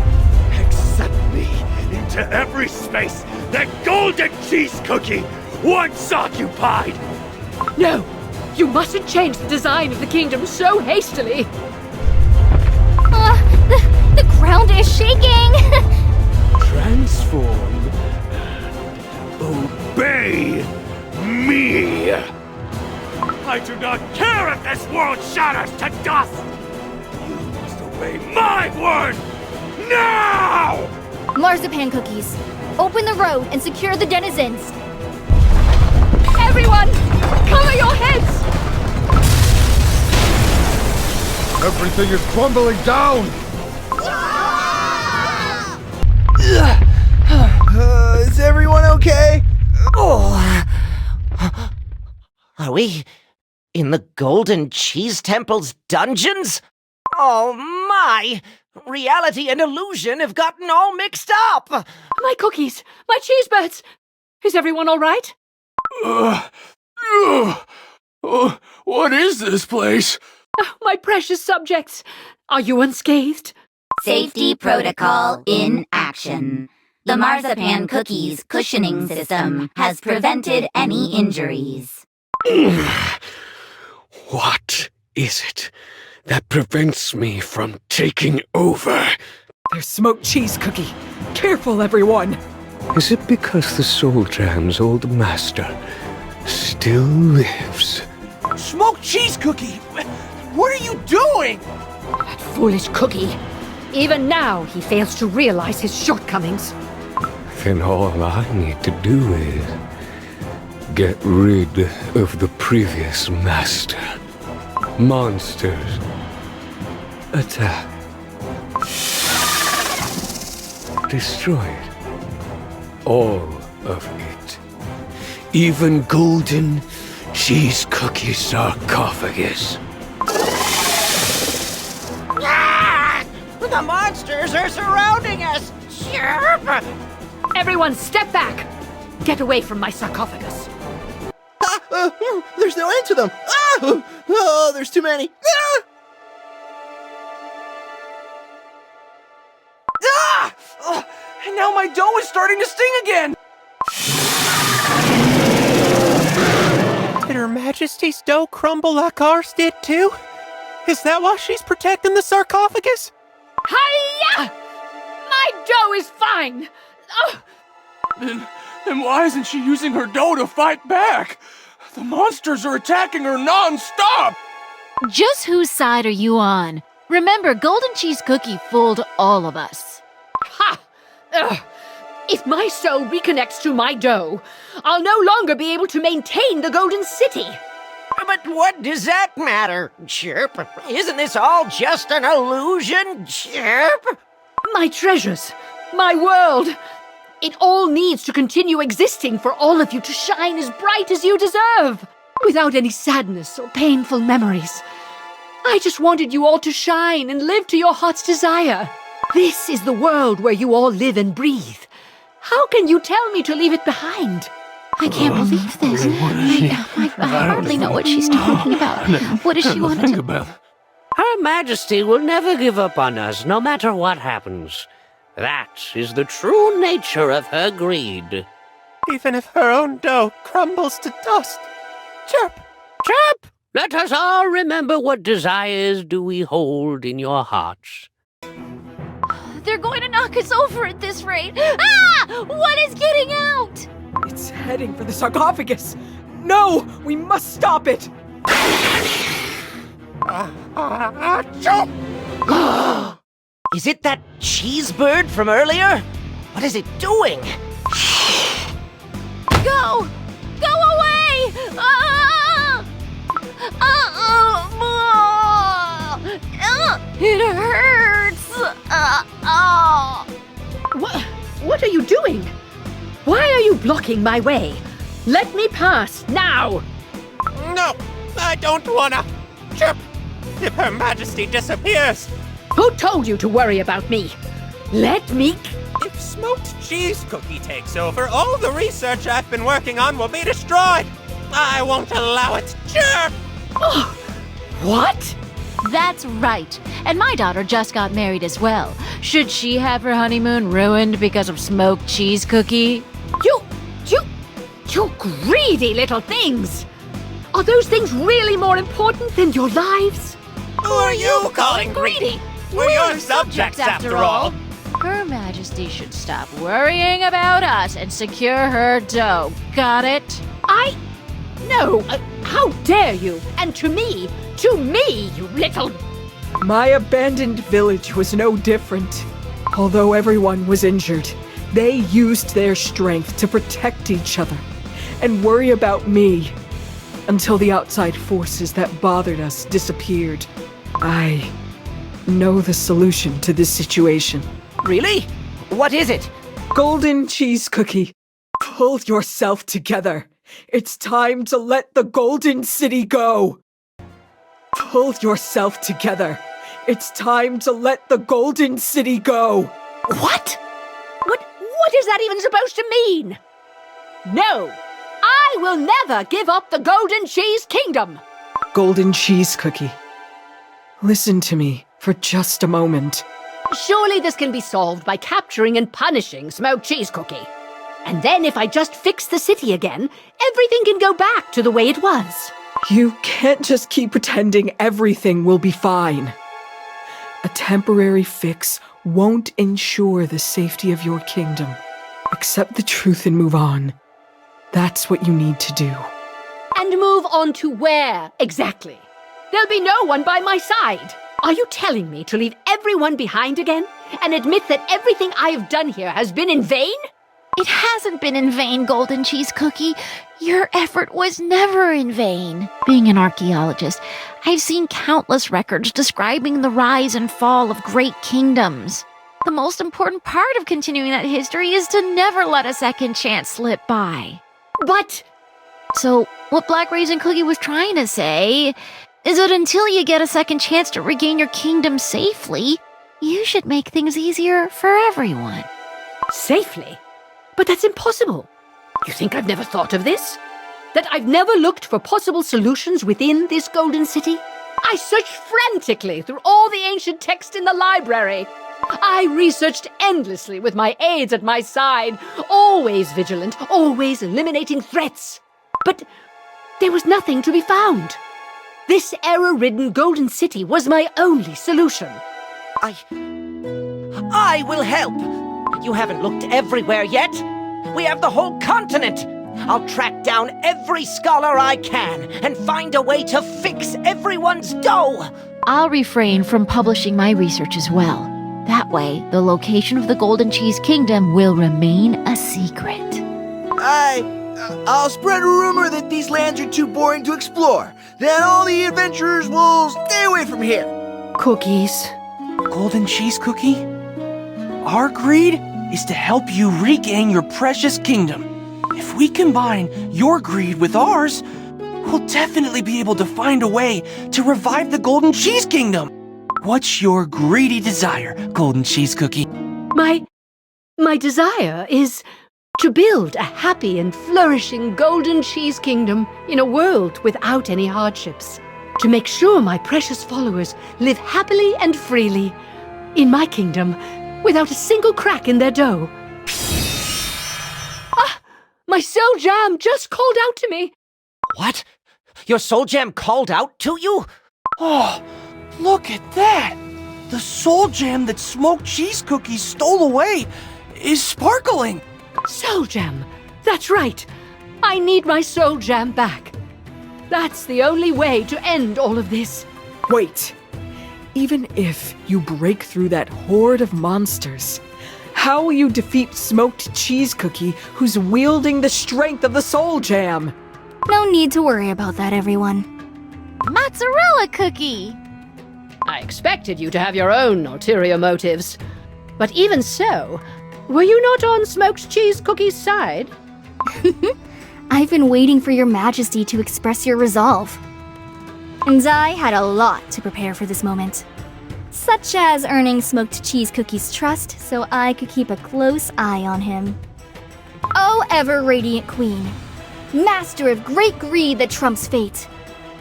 Accept me into every space that golden cheese cookie once occupied! No! You mustn't change the design of the kingdom so hastily! The ground is shaking! Transform and obey me! I do not care if this world shatters to dust! You must obey my word! Now! Marzipan cookies, open the road and secure the denizens. Everyone, cover your heads! Everything is crumbling down! Is everyone okay? Oh. Are we in the Golden Cheese Temple's dungeons? Oh my! Reality and illusion have gotten all mixed up! My cookies! My cheese birds! Is everyone all right? What is this place? Oh, my precious subjects! Are you unscathed? Safety protocol in action. The marzipan cookies cushioning system has prevented any injuries. What is it that prevents me from taking over? There's smoked cheese cookie. Careful, everyone. Is it because the Soul Jam's old master still lives? Smoked cheese cookie! What are you doing? That foolish cookie. Even now, he fails to realize his shortcomings. Then all I need to do is get rid of the previous master. Monsters, attack. Destroy it. All of it. Even golden cheese cookie sarcophagus. Ah! The monsters are surrounding us! Chirp! Everyone, step back! Get away from my sarcophagus. There's no end to them. Oh, there's too many. And now my dough is starting to sting again! Did Her Majesty's dough crumble like ours did too? Is that why she's protecting the sarcophagus? Hiya! My dough is fine! Oh. Then why isn't she using her dough to fight back? The monsters are attacking her non-stop! Just whose side are you on? Remember, Golden Cheese Cookie fooled all of us. Ha! Ugh. If my soul reconnects to my dough, I'll no longer be able to maintain the Golden City. But what does that matter, Chirp? Isn't this all just an illusion, Chirp? My treasures, my world, it all needs to continue existing for all of you to shine as bright as you deserve, without any sadness or painful memories. I just wanted you all to shine and live to your heart's desire. This is the world where you all live and breathe. How can you tell me to leave it behind? I can't believe this. I hardly know what she's talking about. What does she want to do? Her Majesty will never give up on us, no matter what happens. That is the true nature of her greed. Even if her own dough crumbles to dust. Chirp! Chirp! Let us all remember what desires do we hold in your hearts. They're going to knock us over at this rate. Ah! What is getting out? It's heading for the sarcophagus. No! We must stop it! Is it that cheese bird from earlier? What is it doing? Go! Go away! It hurts! What are you doing? Why are you blocking my way? Let me pass, now! No, I don't wanna. Chirp! If Her Majesty disappears. Who told you to worry about me? Let me... If smoked cheese cookie takes over, all the research I've been working on will be destroyed. I won't allow it. Chirp! Oh, what? That's right. And my daughter just got married as well. Should she have her honeymoon ruined because of smoked cheese cookie? You greedy little things! Are those things really more important than your lives? Who are you calling greedy? We're your subjects after all. Her Majesty should stop worrying about us and secure her dough. Got it? No, how dare you? And to me, you little... My abandoned village was no different. Although everyone was injured, they used their strength to protect each other and worry about me until the outside forces that bothered us disappeared. I know the solution to this situation. Really? What is it? Golden cheese cookie. Pull yourself together. It's time to let the Golden City go. Pull yourself together. It's time to let the Golden City go. What? What is that even supposed to mean? No! I will never give up the Golden Cheese Kingdom! Golden cheese cookie. Listen to me for just a moment. Surely this can be solved by capturing and punishing Smoked Cheese Cookie. And then if I just fix the city again, everything can go back to the way it was. You can't just keep pretending everything will be fine. A temporary fix won't ensure the safety of your kingdom. Accept the truth and move on. That's what you need to do. And move on to where, exactly? There'll be no one by my side. Are you telling me to leave everyone behind again? And admit that everything I have done here has been in vain? It hasn't been in vain, Golden Cheese Cookie. Your effort was never in vain. Being an archaeologist, I've seen countless records describing the rise and fall of great kingdoms. The most important part of continuing that history is to never let a second chance slip by. But... So, what Black Raisin Cookie was trying to say is that until you get a second chance to regain your kingdom safely, you should make things easier for everyone. Safely? But that's impossible. You think I've never thought of this? That I've never looked for possible solutions within this Golden City? I searched frantically through all the ancient texts in the library. I researched endlessly with my aides at my side, always vigilant, always eliminating threats. But there was nothing to be found. This error-ridden Golden City was my only solution. I will help. You haven't looked everywhere yet. We have the whole continent. I'll track down every scholar I can and find a way to fix everyone's dough. I'll refrain from publishing my research as well. That way, the location of the Golden Cheese Kingdom will remain a secret. I'll spread a rumor that these lands are too boring to explore. Then all the adventurers will stay away from here. Cookies. Golden Cheese Cookie? Our greed is to help you regain your precious kingdom. If we combine your greed with ours, we'll definitely be able to find a way to revive the Golden Cheese Kingdom. What's your greedy desire, Golden Cheese Cookie? My desire is to build a happy and flourishing Golden Cheese Kingdom in a world without any hardships. To make sure my precious followers live happily and freely in my kingdom without a single crack in their dough. Ah! My soul jam just called out to me! What? Your soul jam called out to you? Oh, look at that! The soul jam that Smoked Cheese Cookie stole away is sparkling! Soul jam! That's right! I need my soul jam back. That's the only way to end all of this. Wait. Even if you break through that horde of monsters, how will you defeat Smoked Cheese Cookie who's wielding the strength of the soul jam? No need to worry about that, everyone. Mozzarella Cookie! I expected you to have your own ulterior motives. But even so, were you not on Smoked Cheese Cookie's side? I've been waiting for your majesty to express your resolve. And I had a lot to prepare for this moment. Such as earning Smoked Cheese Cookie's trust so I could keep a close eye on him. Oh, ever-radiant queen, master of great greed that trumps fate,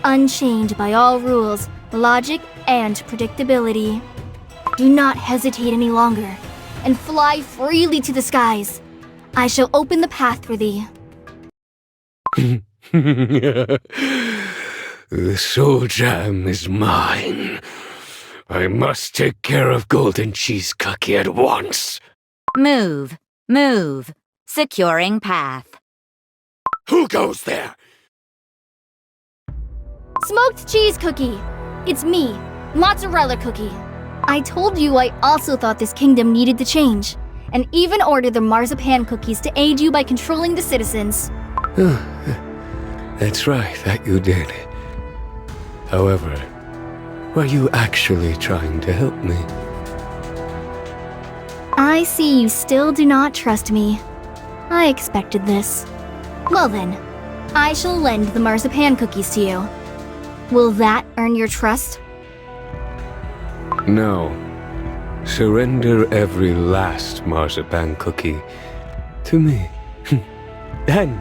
unchained by all rules, logic, and predictability. Do not hesitate any longer, and fly freely to the skies. I shall open the path for thee. The soul jam is mine. I must take care of Golden Cheese Cookie at once. Move. Move. Securing path. Who goes there? Smoked Cheese Cookie! It's me, Mozzarella Cookie. I told you I also thought this kingdom needed to change, and even ordered the marzipan cookies to aid you by controlling the citizens. That's right, that you did. However, were you actually trying to help me? I see you still do not trust me. I expected this. Well then, I shall lend the marzipan cookies to you. Will that earn your trust? No. Surrender every last marzipan cookie to me. Then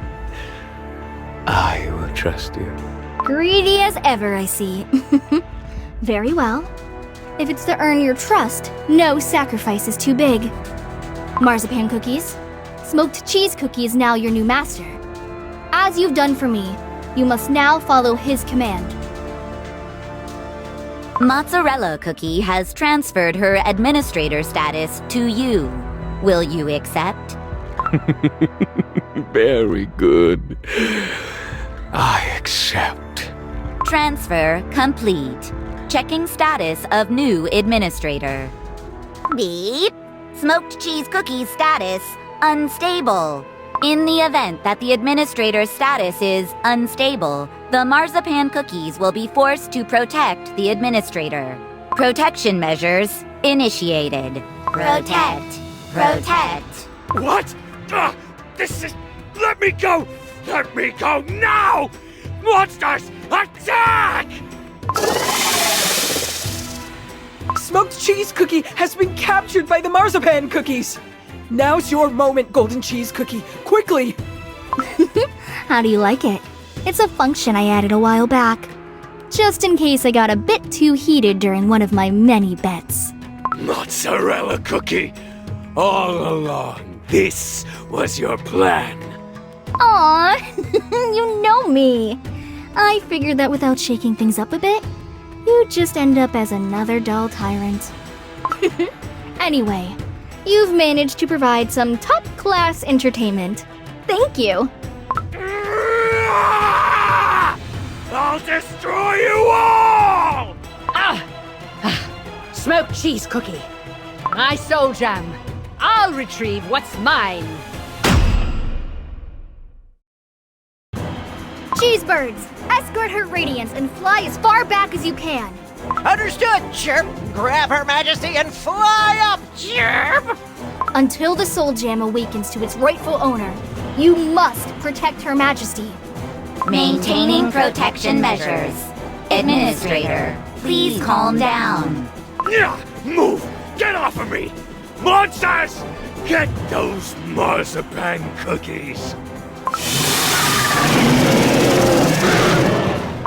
I will trust you. Greedy as ever, I see. Very well. If it's to earn your trust, no sacrifice is too big. Marzipan cookies, smoked cheese cookie is now your new master. As you've done for me, you must now follow his command. Mozzarella Cookie has transferred her administrator status to you. Will you accept? Very good. I accept. Transfer complete. Checking status of new administrator. Beep. Smoked cheese cookie status unstable. In the event that the administrator's status is unstable, the marzipan cookies will be forced to protect the administrator. Protection measures initiated. Protect. Protect. What? This is... Let me go! Let me go now! Monsters, attack! Smoked cheese cookie has been captured by the marzipan cookies! Now's your moment, golden cheese cookie. Quickly! How do you like it? It's a function I added a while back. Just in case I got a bit too heated during one of my many bets. Mozzarella Cookie! All along, this was your plan. Aww, you know me. I figured that without shaking things up a bit, you'd just end up as another dull tyrant. Anyway, you've managed to provide some top-class entertainment. Thank you. I'll destroy you all! Smoked cheese cookie. My soul jam. I'll retrieve what's mine. Cheesebirds, escort her radiance and fly as far back as you can. Understood, Chirp. Grab Her Majesty and fly up, Chirp! Until the soul jam awakens to its rightful owner, you must protect Her Majesty. Maintaining protection measures. Administrator, please calm down. Move! Get off of me! Monsters! Get those marzipan cookies!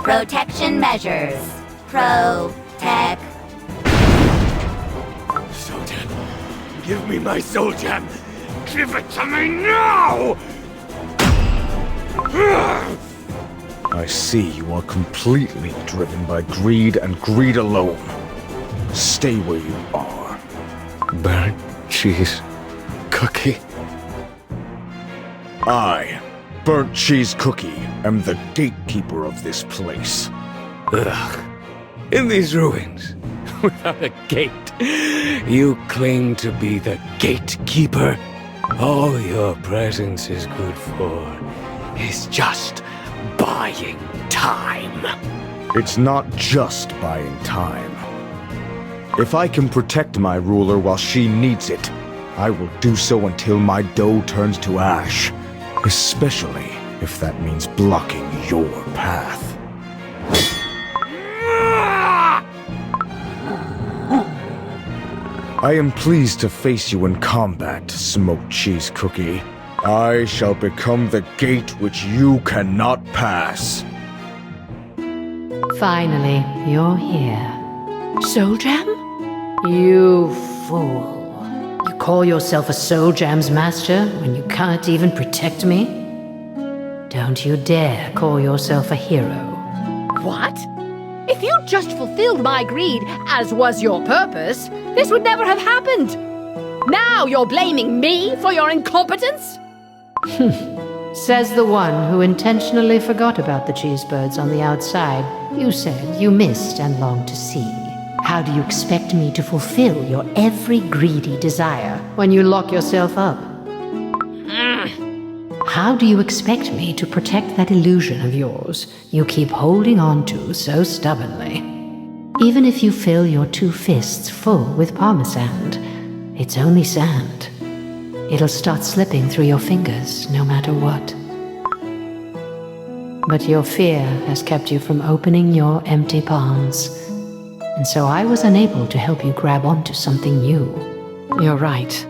Protection measures. Protect. Soul Jam! Give me my Soul Jam! Give it to me now! I see you are completely driven by greed and greed alone. Stay where you are. Burnt cheese cookie. I, Burnt Cheese Cookie, am the gatekeeper of this place. Ugh. In these ruins, without a gate, you claim to be the gatekeeper? All your presence is good for is just buying time. It's not just buying time. If I can protect my ruler while she needs it, I will do so until my dough turns to ash. Especially if that means blocking your path. I am pleased to face you in combat, Smoked Cheese Cookie. I shall become the gate which you cannot pass. Finally, you're here. Soul Jam? You fool. You call yourself a Soul Jam's master when you can't even protect me? Don't you dare call yourself a hero. What? If you'd just fulfilled my greed, as was your purpose, this would never have happened. Now you're blaming me for your incompetence? Says the one who intentionally forgot about the cheesebirds on the outside. You said you missed and longed to see. How do you expect me to fulfill your every greedy desire when you lock yourself up? How do you expect me to protect that illusion of yours you keep holding on to so stubbornly? Even if you fill your two fists full with parmesan, It's only sand. It'll start slipping through your fingers no matter what. But your fear has kept you from opening your empty palms, and so I was unable to help you grab onto something new. You're right.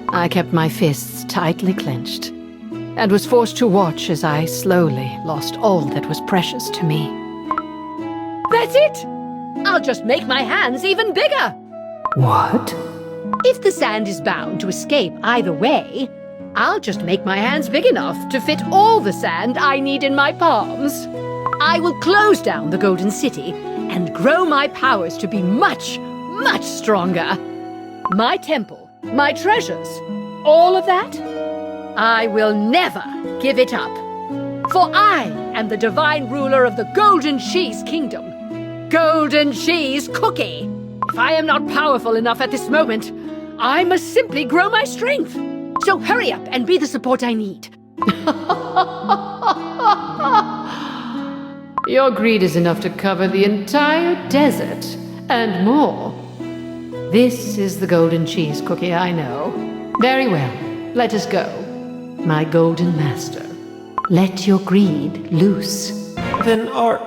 I kept my fists tightly clenched, and was forced to watch as I slowly lost all that was precious to me. That's it! I'll just make my hands even bigger! What? If the sand is bound to escape either way, I'll just make my hands big enough to fit all the sand I need in my palms. I will close down the Golden City and grow my powers to be much, much stronger. My temple, my treasures, all of that, I will never give it up. For I am the divine ruler of the Golden Cheese Kingdom. Golden Cheese Cookie! If I am not powerful enough at this moment, I must simply grow my strength. So hurry up and be the support I need. Your greed is enough to cover the entire desert and more. This is the golden cheese cookie I know. Very well, let us go. My golden master, let your greed loose. Then are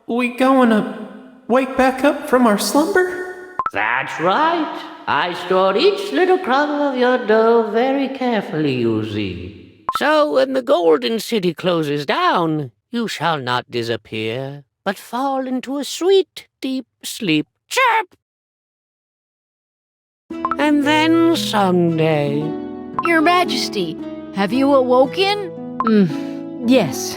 we going to wake back up from our slumber? That's right. I stored each little crumb of your dough very carefully, you see. So when the Golden City closes down, you shall not disappear, but fall into a sweet, deep sleep. Chirp! And then someday... Your Majesty, have you awoken? Yes.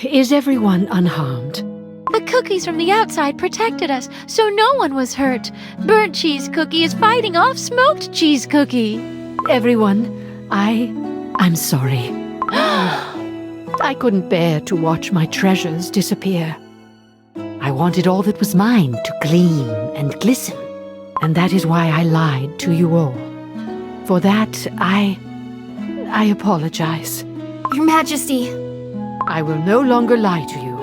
Is everyone unharmed? The cookies from the outside protected us, so no one was hurt. Burnt cheese cookie is fighting off smoked cheese cookie. Everyone, I'm sorry. I couldn't bear to watch my treasures disappear. I wanted all that was mine to gleam and glisten, and that is why I lied to you all. For that, I apologize. Your Majesty. I will no longer lie to you.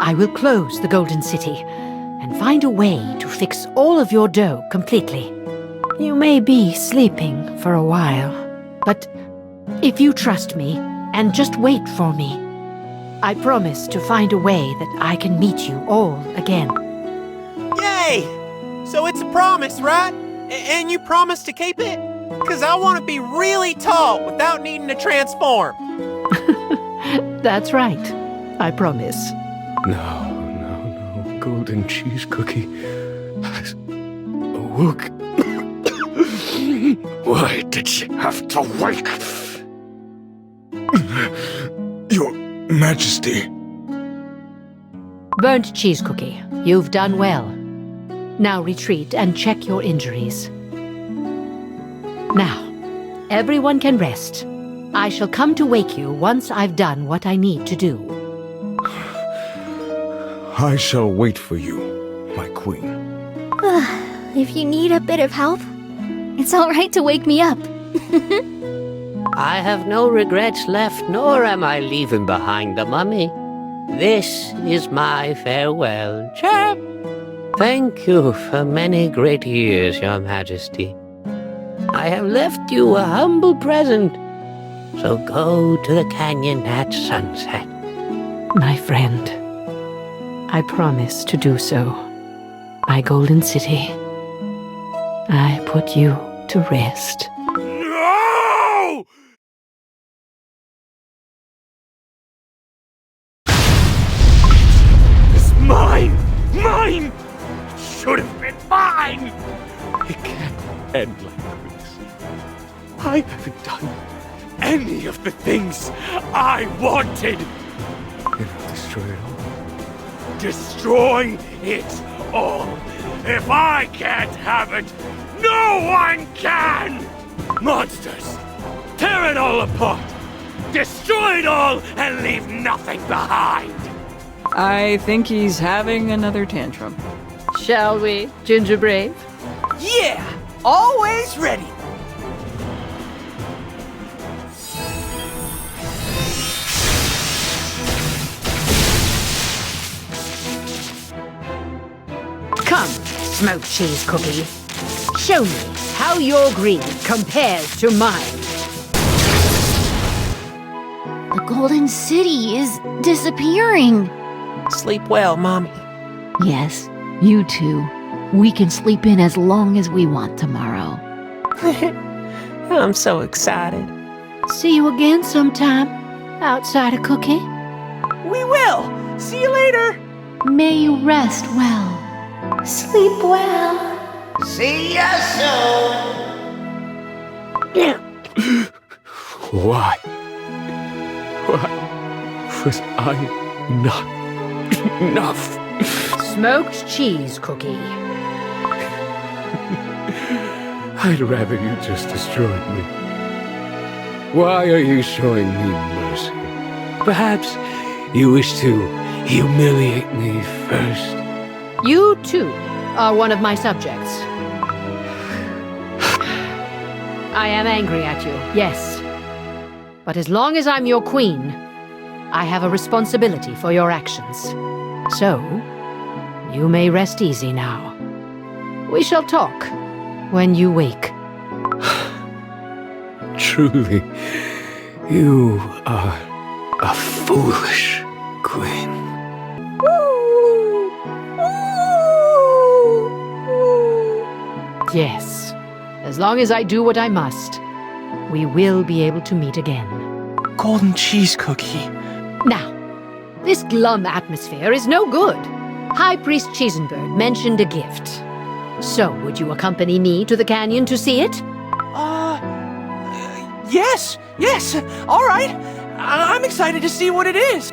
I will close the Golden City and find a way to fix all of your dough completely. You may be sleeping for a while, but if you trust me and just wait for me, I promise to find a way that I can meet you all again. Yay! So it's a promise, right? And you promise to keep it? 'Cause I want to be really tall without needing to transform. That's right. I promise. No. Golden cheese cookie has awoke. Why did she have to wake? Your Majesty. Burnt cheese cookie, you've done well. Now retreat and check your injuries. Now, everyone can rest. I shall come to wake you once I've done what I need to do. I shall wait for you, my queen. If you need a bit of help, it's all right to wake me up. I have no regrets left, nor am I leaving behind the mummy. This is my farewell. Chirp! Thank you for many great years, Your Majesty. I have left you a humble present, so go to the canyon at sunset. My friend, I promise to do so. My Golden City, I put you to rest. No! It's mine! Mine! It should have been mine! It can't end like this. I haven't done Any of the things I wanted! It'll destroy it all. Destroy it all! If I can't have it, no one can! Monsters! Tear it all apart! Destroy it all and leave nothing behind! I think he's having another tantrum. Shall we, Ginger Brave? Yeah! Always ready! Come, smoked cheese cookie. Show me how your greed compares to mine. The Golden City is disappearing. Sleep well, Mommy. Yes, you too. We can sleep in as long as we want tomorrow. I'm so excited. See you again sometime, outside a cookie. We will! See you later! May you rest well. Sleep well. See ya soon! Why? Why was I not enough? Smoked cheese cookie. I'd rather you just destroyed me. Why are you showing me mercy? Perhaps you wish to humiliate me first. You, too, are one of my subjects. I am angry at you, yes. But as long as I'm your queen, I have a responsibility for your actions. So, you may rest easy now. We shall talk when you wake. Truly, you are a foolish queen. Yes, as long as I do what I must, we will be able to meet again. Golden cheese cookie. Now, this glum atmosphere is no good. High Priest Cheesenberg mentioned a gift. So, would you accompany me to the canyon to see it? Yes, all right. I'm excited to see what it is.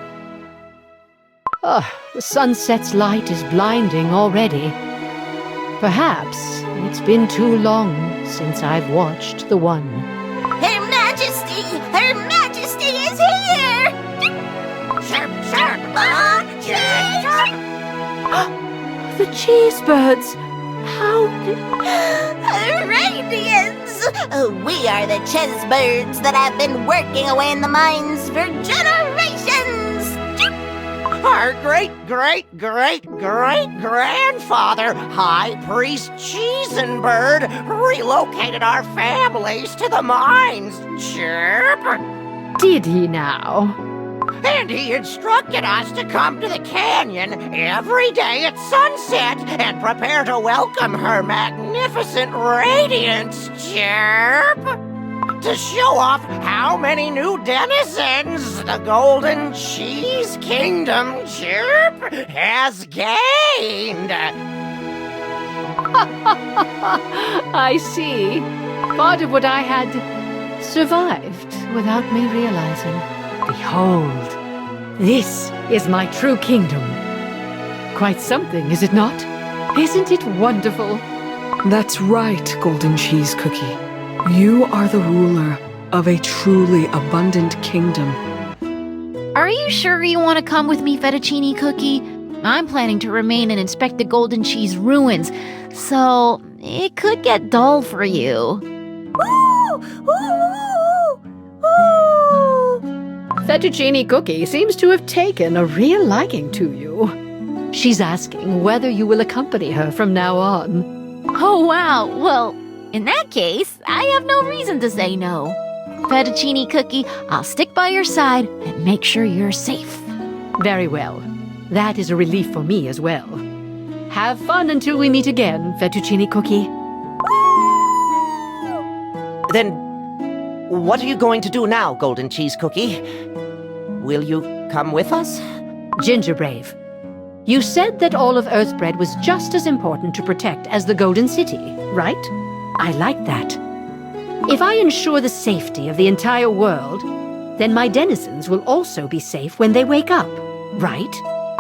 The sunset's light is blinding already. Perhaps it's been too long since I've watched the one. Her Majesty is here! The cheesebirds! How did... Radiance! We are the chessbirds that have been working away in the mines for generations! Our great-great-great-great-grandfather, High Priest Cheesenbird, relocated our families to the mines, Chirp. Did he now? And he instructed us to come to the canyon every day at sunset and prepare to welcome her magnificent radiance, Chirp. To show off how many new denizens the Golden Cheese Kingdom, Chirp, has gained. I see. Part of what I had survived without me realizing. Behold, this is my true kingdom. Quite something, is it not? Isn't it wonderful? That's right, Golden Cheese Cookie. You are the ruler of a truly abundant kingdom. Are you sure you want to come with me, Fettuccine Cookie? I'm planning to remain and inspect the Golden Cheese ruins, so it could get dull for you. Fettuccine Cookie seems to have taken a real liking to you. She's asking whether you will accompany her from now on. Oh, wow. Well, in that case, I have no reason to say no. Fettuccine Cookie, I'll stick by your side and make sure you're safe. Very well. That is a relief for me as well. Have fun until we meet again, Fettuccine Cookie. Then, what are you going to do now, Golden Cheese Cookie? Will you come with us? Gingerbrave, you said that all of Earthbread was just as important to protect as the Golden City, right? I like that. If I ensure the safety of the entire world, then my denizens will also be safe when they wake up, right?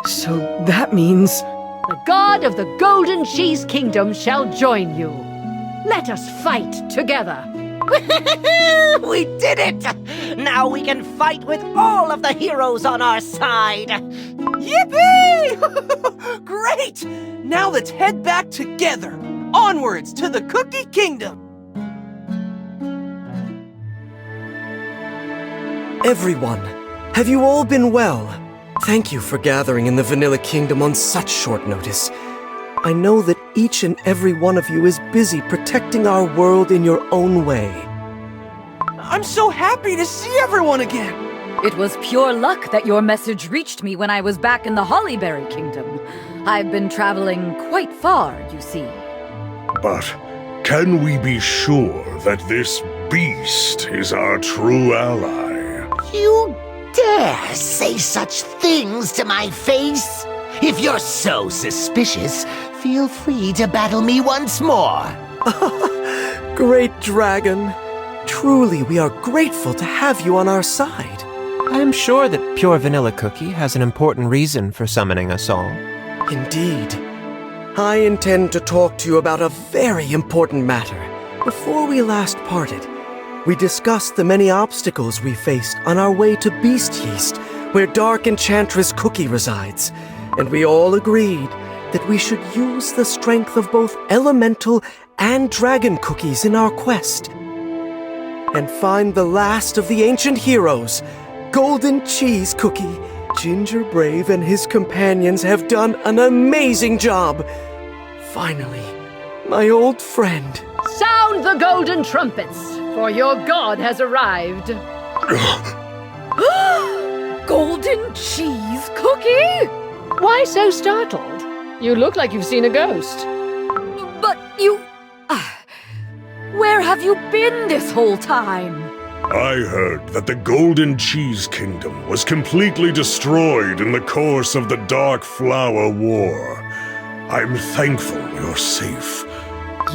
So that means... The god of the Golden Cheese Kingdom shall join you. Let us fight together. We did it! Now we can fight with all of the heroes on our side! Yippee! Great! Now let's head back together, onwards to the Cookie Kingdom! Everyone, have you all been well? Thank you for gathering in the Vanilla Kingdom on such short notice. I know that each and every one of you is busy protecting our world in your own way. I'm so happy to see everyone again! It was pure luck that your message reached me when I was back in the Hollyberry Kingdom. I've been traveling quite far, you see. But can we be sure that this beast is our true ally? You dare say such things to my face? If you're so suspicious, feel free to battle me once more. Great dragon. Truly, we are grateful to have you on our side. I'm sure that Pure Vanilla Cookie has an important reason for summoning us all. Indeed. I intend to talk to you about a very important matter. Before we last parted, we discussed the many obstacles we faced on our way to Beast Yeast, where Dark Enchantress Cookie resides, and we all agreed that we should use the strength of both elemental and dragon cookies in our quest, and find the last of the ancient heroes, Golden Cheese Cookie. Ginger Brave and his companions have done an amazing job. Finally, my old friend. Sound the golden trumpets, for your god has arrived. Golden cheese cookie? Why so startled? You look like you've seen a ghost. But you... where have you been this whole time? I heard that the Golden Cheese Kingdom was completely destroyed in the course of the Dark Flower War. I'm thankful you're safe.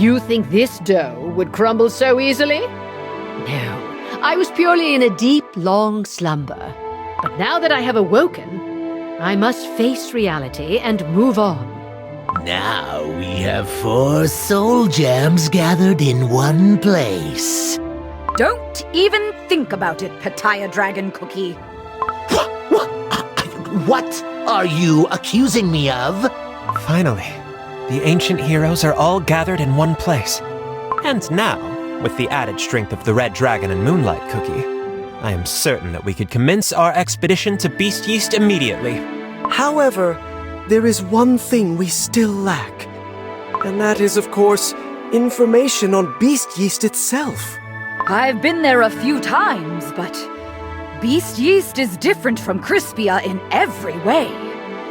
You think this dough would crumble so easily? No, I was purely in a deep, long slumber. But now that I have awoken, I must face reality and move on. Now we have 4 soul gems gathered in one place. Don't even think about it, Pattaya Dragon Cookie. What are you accusing me of? Finally, the ancient heroes are all gathered in one place. And now, with the added strength of the Red Dragon and Moonlight Cookie, I am certain that we could commence our expedition to Beast Yeast immediately. However, there is one thing we still lack, and that is, of course, information on Beast Yeast itself. I've been there a few times, but Beast Yeast is different from Crispia in every way.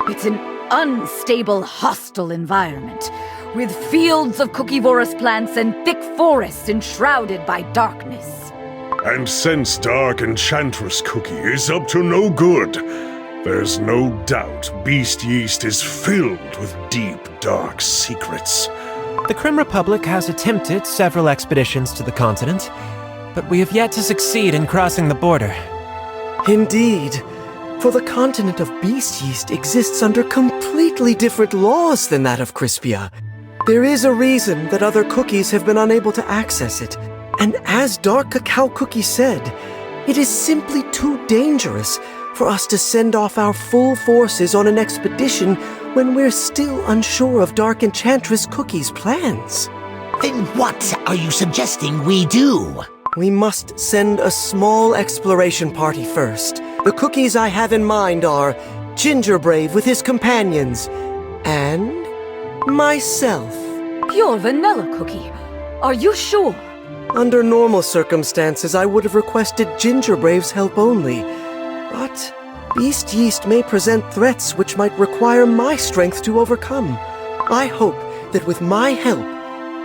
It's an unstable, hostile environment, with fields of cookivorous plants and thick forests enshrouded by darkness. And since Dark Enchantress Cookie is up to no good, there's no doubt Beast Yeast is filled with deep, dark secrets. The Crim Republic has attempted several expeditions to the continent, but we have yet to succeed in crossing the border. Indeed, for the continent of Beast Yeast exists under completely different laws than that of Crispia. There is a reason that other cookies have been unable to access it, and as Dark Cacao Cookie said, it is simply too dangerous for us to send off our full forces on an expedition when we're still unsure of Dark Enchantress Cookie's plans. Then what are you suggesting we do? We must send a small exploration party first. The cookies I have in mind are Ginger Brave with his companions, and myself. Pure Vanilla Cookie. Are you sure? Under normal circumstances, I would have requested Ginger Brave's help only. But Beast Yeast may present threats which might require my strength to overcome. I hope that with my help,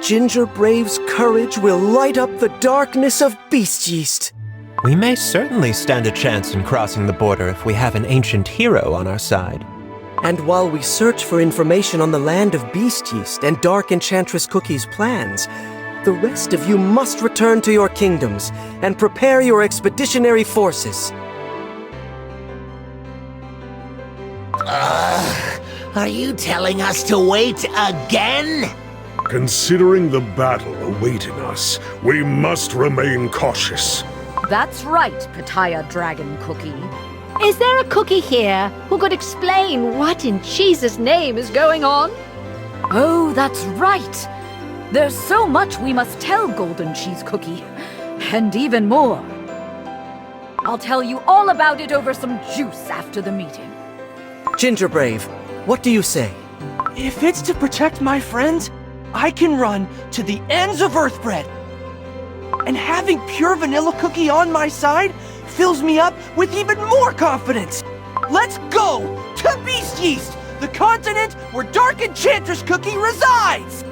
Ginger Brave's courage will light up the darkness of Beast Yeast. We may certainly stand a chance in crossing the border if we have an ancient hero on our side. And while we search for information on the land of Beast Yeast and Dark Enchantress Cookie's plans, the rest of you must return to your kingdoms and prepare your expeditionary forces. Are you telling us to wait again? Considering the battle awaiting us, we must remain cautious. That's right, Pattaya Dragon Cookie. Is there a cookie here who could explain what in Jesus' name is going on? Oh, that's right. There's so much we must tell Golden Cheese Cookie. And even more. I'll tell you all about it over some juice after the meeting. Ginger Brave, what do you say? If it's to protect my friends, I can run to the ends of Earthbread. And having pure vanilla cookie on my side fills me up with even more confidence. Let's go to Beast Yeast, the continent where Dark Enchantress Cookie resides!